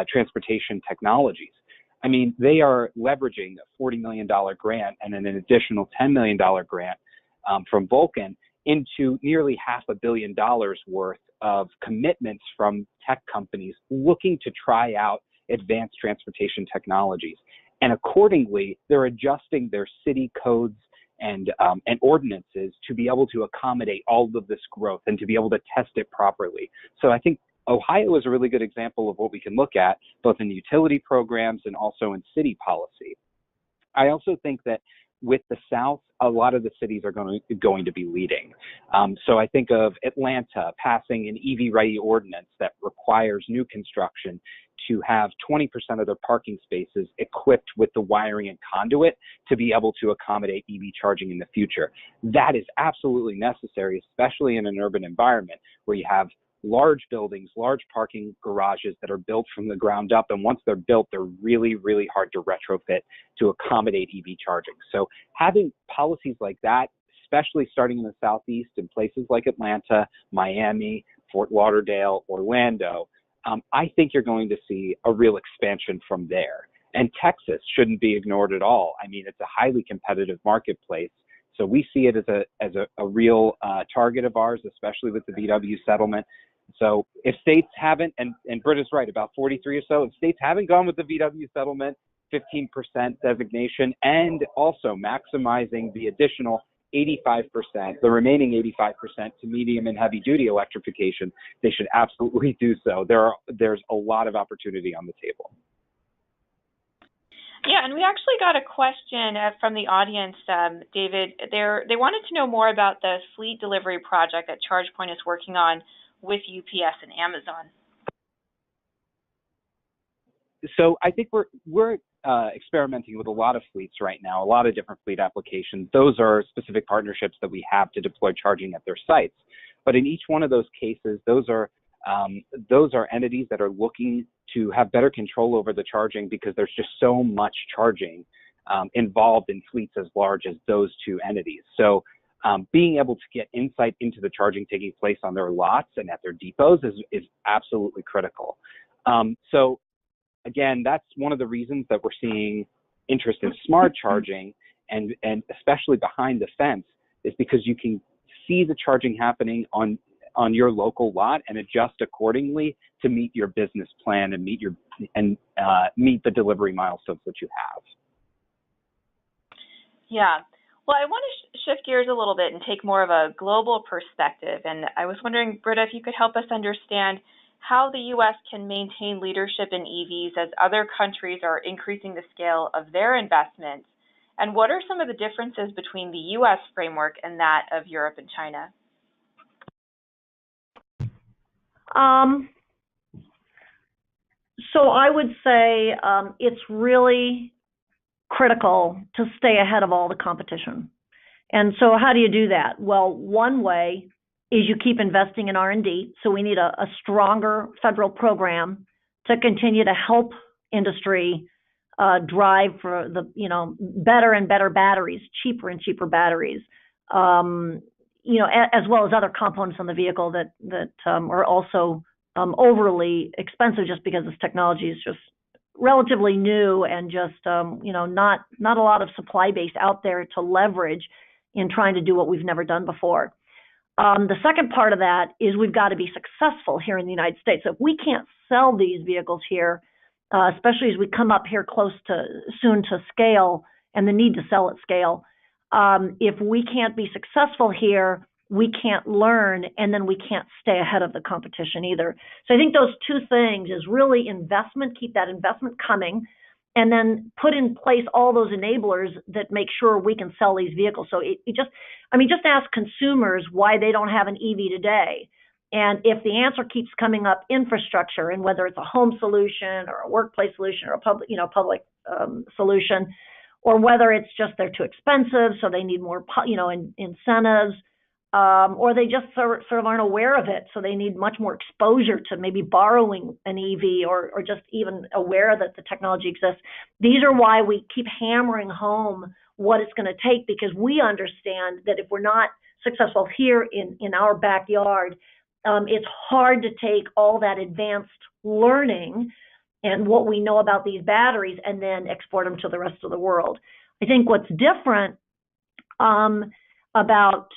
[SPEAKER 2] transportation technologies. I mean, they are leveraging a $40 million grant and an additional $10 million grant from Vulcan into nearly $500 million worth of commitments from tech companies looking to try out advanced transportation technologies. And accordingly, they're adjusting their city codes and ordinances to be able to accommodate all of this growth and to be able to test it properly. So I think Ohio is a really good example of what we can look at, both in utility programs and also in city policy. I also think that with the South, a lot of the cities are going to be leading. So I think of Atlanta passing an EV-ready ordinance that requires new construction to have 20% of their parking spaces equipped with the wiring and conduit to be able to accommodate EV charging in the future. That is absolutely necessary, especially in an urban environment where you have large buildings, large parking garages that are built from the ground up. And once they're built, they're really, really hard to retrofit to accommodate EV charging. So having policies like that, especially starting in the Southeast in places like Atlanta, Miami, Fort Lauderdale, Orlando, I think you're going to see a real expansion from there. And Texas shouldn't be ignored at all. I mean, it's a highly competitive marketplace. So we see it as a real target of ours, especially with the VW settlement. So if states haven't, and Britta's right, about 43 or so, if states haven't gone with the VW settlement, 15% designation, and also maximizing the additional 85%, the remaining 85% to medium and heavy duty electrification, they should absolutely do so. There's a lot of opportunity on the table.
[SPEAKER 1] Yeah, and we actually got a question from the audience, David. They wanted to know more about the fleet delivery project that ChargePoint is working on with UPS and Amazon.
[SPEAKER 2] So I think we're experimenting with a lot of fleets right now, a lot of different fleet applications. Those are specific partnerships that we have to deploy charging at their sites. But in each one of those cases, those are entities that are looking to have better control over the charging because there's just so much charging involved in fleets as large as those two entities. So being able to get insight into the charging taking place on their lots and at their depots is absolutely critical. So again, that's one of the reasons that we're seeing interest in smart charging and especially behind the fence is because you can see the charging happening on your local lot and adjust accordingly to meet your business plan and meet the delivery milestones that you have.
[SPEAKER 1] Yeah. Well, I want to shift gears a little bit and take more of a global perspective. And I was wondering, Britta, if you could help us understand how the U.S. can maintain leadership in EVs as other countries are increasing the scale of their investments. And what are some of the differences between the U.S. framework and that of Europe and China?
[SPEAKER 4] So I would say it's really critical to stay ahead of all the competition. And so how do you do that? Well, one way is you keep investing in R&D. So we need a stronger federal program to continue to help industry drive for the better and better batteries, cheaper and cheaper batteries. as well as other components on the vehicle that are also overly expensive just because this technology is just relatively new and just, not a lot of supply base out there to leverage in trying to do what we've never done before. The second part of that is we've got to be successful here in the United States. So if we can't sell these vehicles here, especially as we come up here soon to scale and the need to sell at scale, if we can't be successful here, we can't learn, and then we can't stay ahead of the competition either. So I think those two things is really investment, keep that investment coming, and then put in place all those enablers that make sure we can sell these vehicles. So just ask consumers why they don't have an EV today. And if the answer keeps coming up, infrastructure, and whether it's a home solution or a workplace solution or a public solution, or whether it's just they're too expensive, so they need more, incentives, or they just sort of aren't aware of it, so they need much more exposure to maybe borrowing an EV or just even aware that the technology exists. These are why we keep hammering home what it's going to take, because we understand that if we're not successful here in our backyard, it's hard to take all that advanced learning and what we know about these batteries and then export them to the rest of the world. I think what's different about,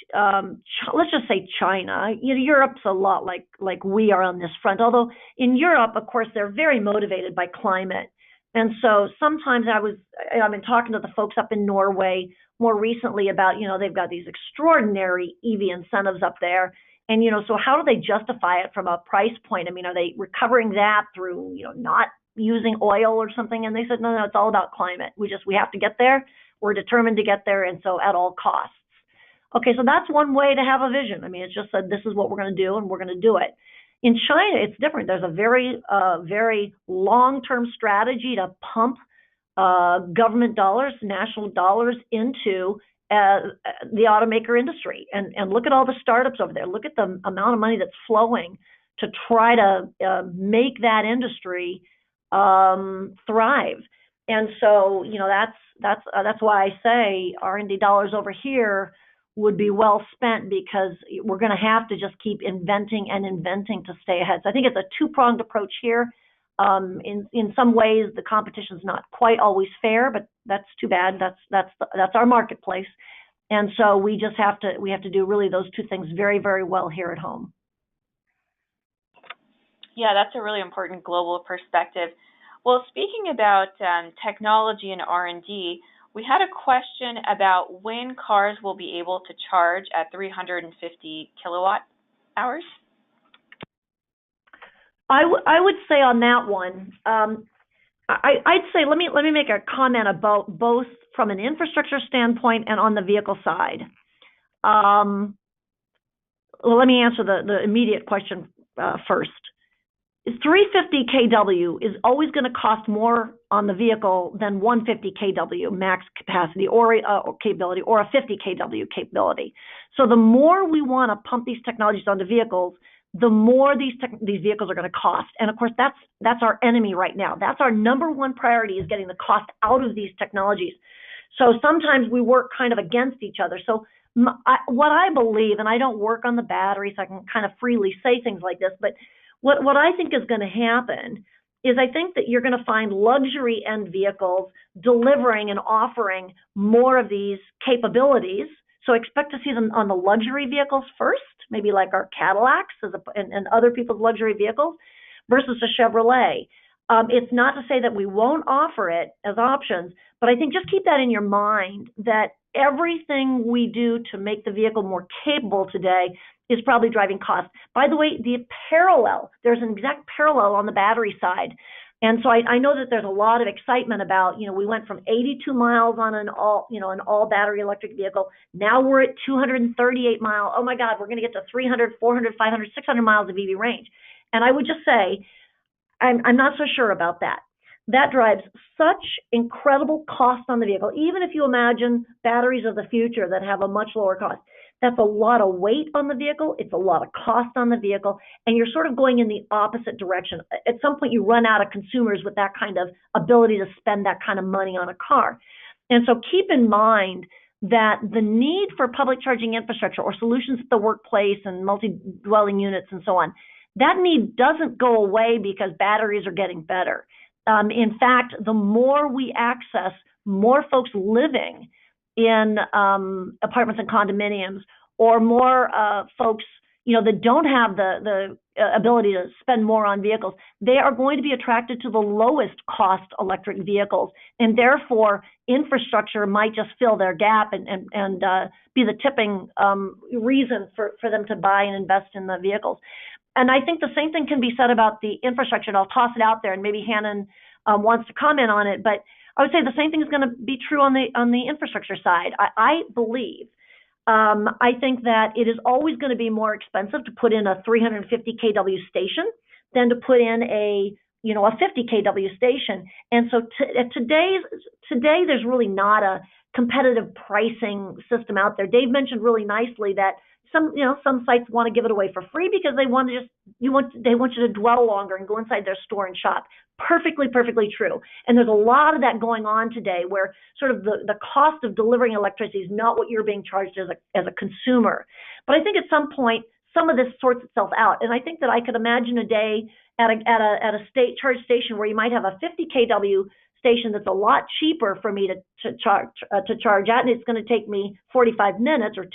[SPEAKER 4] let's just say China, Europe's a lot like we are on this front, although in Europe, of course, they're very motivated by climate. And so sometimes I've been talking to the folks up in Norway more recently about, they've got these extraordinary EV incentives up there. And, so how do they justify it from a price point? I mean, are they recovering that through, not using oil or something? And they said, no, it's all about climate. We have to get there. We're determined to get there. And so at all costs. Okay, so that's one way to have a vision. I mean, it's just that this is what we're going to do and we're going to do it. In China, it's different. There's a very long-term strategy to pump government dollars, national dollars into the automaker industry. And look at all the startups over there. Look at the amount of money that's flowing to try to make that industry thrive. And so, that's why I say R&D dollars over here would be well spent, because we're going to have to just keep inventing to stay ahead. So I think it's a two-pronged approach here. In some ways, the competition's not quite always fair, but that's too bad. That's our marketplace. And so we have to do really those two things very, very well here at home.
[SPEAKER 1] Yeah, that's a really important global perspective. Well, speaking about technology and R&D, we had a question about when cars will be able to charge at 350 kilowatt hours.
[SPEAKER 4] I would say on that one, I'd say let me make a comment about both from an infrastructure standpoint and on the vehicle side. Well, let me answer the immediate question first. 350 kW is always going to cost more on the vehicle than 150 kW max capacity or capability, or a 50 kW capability. So the more we want to pump these technologies onto vehicles, the more these vehicles are going to cost. And of course, that's our enemy right now. That's our number one priority, is getting the cost out of these technologies. So sometimes we work kind of against each other. So what I believe, and I don't work on the battery, so I can kind of freely say things like this, but what I think is going to happen is I think that you're going to find luxury end vehicles delivering and offering more of these capabilities. So expect to see them on the luxury vehicles first, maybe like our Cadillacs and other people's luxury vehicles, versus a Chevrolet. It's not to say that we won't offer it as options, but I think just keep that in your mind, that everything we do to make the vehicle more capable today is probably driving costs. By the way, there's an exact parallel on the battery side. And so I know that there's a lot of excitement about, we went from 82 miles on an all battery electric vehicle. Now we're at 238 miles. Oh my God, we're going to get to 300, 400, 500, 600 miles of EV range. And I would just say, I'm not so sure about that. That drives such incredible cost on the vehicle. Even if you imagine batteries of the future that have a much lower cost, that's a lot of weight on the vehicle. It's a lot of cost on the vehicle. And you're sort of going in the opposite direction. At some point, you run out of consumers with that kind of ability to spend that kind of money on a car. And so keep in mind that the need for public charging infrastructure or solutions at the workplace and multi-dwelling units and so on, that need doesn't go away because batteries are getting better. In fact, the more we access more folks living in apartments and condominiums, or more folks, that don't have the ability to spend more on vehicles, they are going to be attracted to the lowest cost electric vehicles, and therefore infrastructure might just fill their gap and be the tipping reason for them to buy and invest in the vehicles. And I think the same thing can be said about the infrastructure, and I'll toss it out there, and maybe Hannon wants to comment on it, but I would say the same thing is going to be true on the infrastructure side. I believe, I think that it is always going to be more expensive to put in a 350 kW station than to put in a 50 kW station. And so today there's really not a competitive pricing system out there. Dave mentioned really nicely that some sites want to give it away for free because they want you to dwell longer and go inside their store and shop. Perfectly true. And there's a lot of that going on today where sort of the cost of delivering electricity is not what you're being charged as a consumer. But I think at some point, some of this sorts itself out. And I think that I could imagine a day at a state charge station where you might have a 50 kW station that's a lot cheaper for me to charge at, and it's going to take me 45 minutes or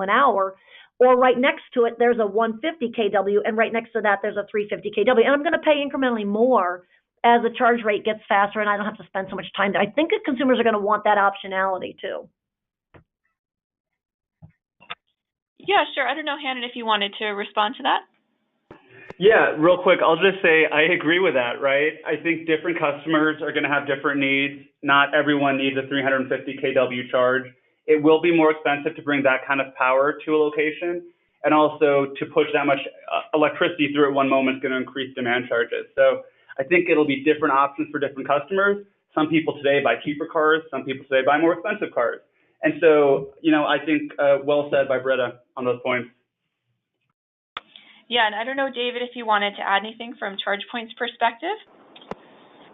[SPEAKER 4] an hour. Or right next to it, there's a 150 kW, and right next to that, there's a 350 kW. And I'm going to pay incrementally more as the charge rate gets faster, and I don't have to spend so much time there. I think that consumers are going to want that optionality too.
[SPEAKER 1] Yeah, sure. I don't know, Hannon, if you wanted to respond to that.
[SPEAKER 3] Yeah, real quick, I'll just say I agree with that, right? I think different customers are going to have different needs. Not everyone needs a 350 kW charge. It will be more expensive to bring that kind of power to a location, and also to push that much electricity through at one moment is going to increase demand charges. So I think it'll be different options for different customers. Some people today buy cheaper cars. Some people today buy more expensive cars. And so, I think well said by Britta on those points.
[SPEAKER 1] Yeah, and I don't know, David, if you wanted to add anything from ChargePoint's perspective.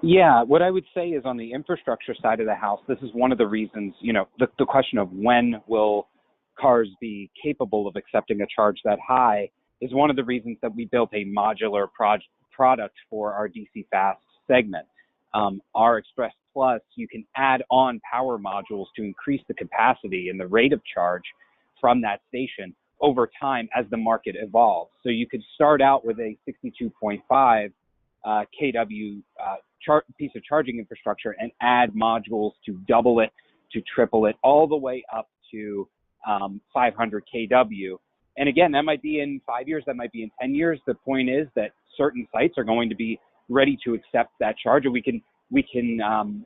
[SPEAKER 2] Yeah, what I would say is on the infrastructure side of the house, this is one of the reasons, the question of when will cars be capable of accepting a charge that high is one of the reasons that we built a modular product for our DC Fast segment. Our Express Plus, you can add on power modules to increase the capacity and the rate of charge from that station over time as the market evolves. So you could start out with a 62.5 kW piece of charging infrastructure and add modules to double it, to triple it, all the way up to 500 kW. And again, that might be in 5 years, that might be in 10 years. The point is that certain sites are going to be ready to accept that charge, and we can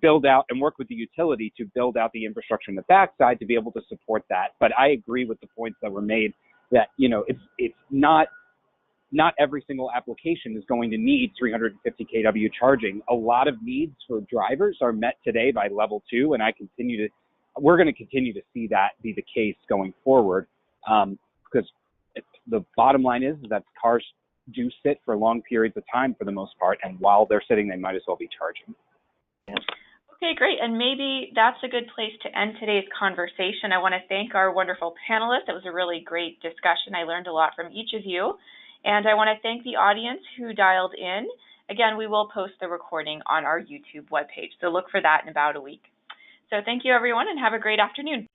[SPEAKER 2] build out and work with the utility to build out the infrastructure in the backside to be able to support that. But I agree with the points that were made that, it's not every single application is going to need 350 kW charging. A lot of needs for drivers are met today by level 2, and we're going to continue to see that be the case going forward, because the bottom line is that cars do sit for long periods of time for the most part, and while they're sitting, they might as well be charging.
[SPEAKER 1] Okay, great. And maybe that's a good place to end today's conversation. I want to thank our wonderful panelists. It was a really great discussion. I learned a lot from each of you. And I want to thank the audience who dialed in. Again, we will post the recording on our YouTube webpage, so look for that in about a week. So thank you, everyone, and have a great afternoon.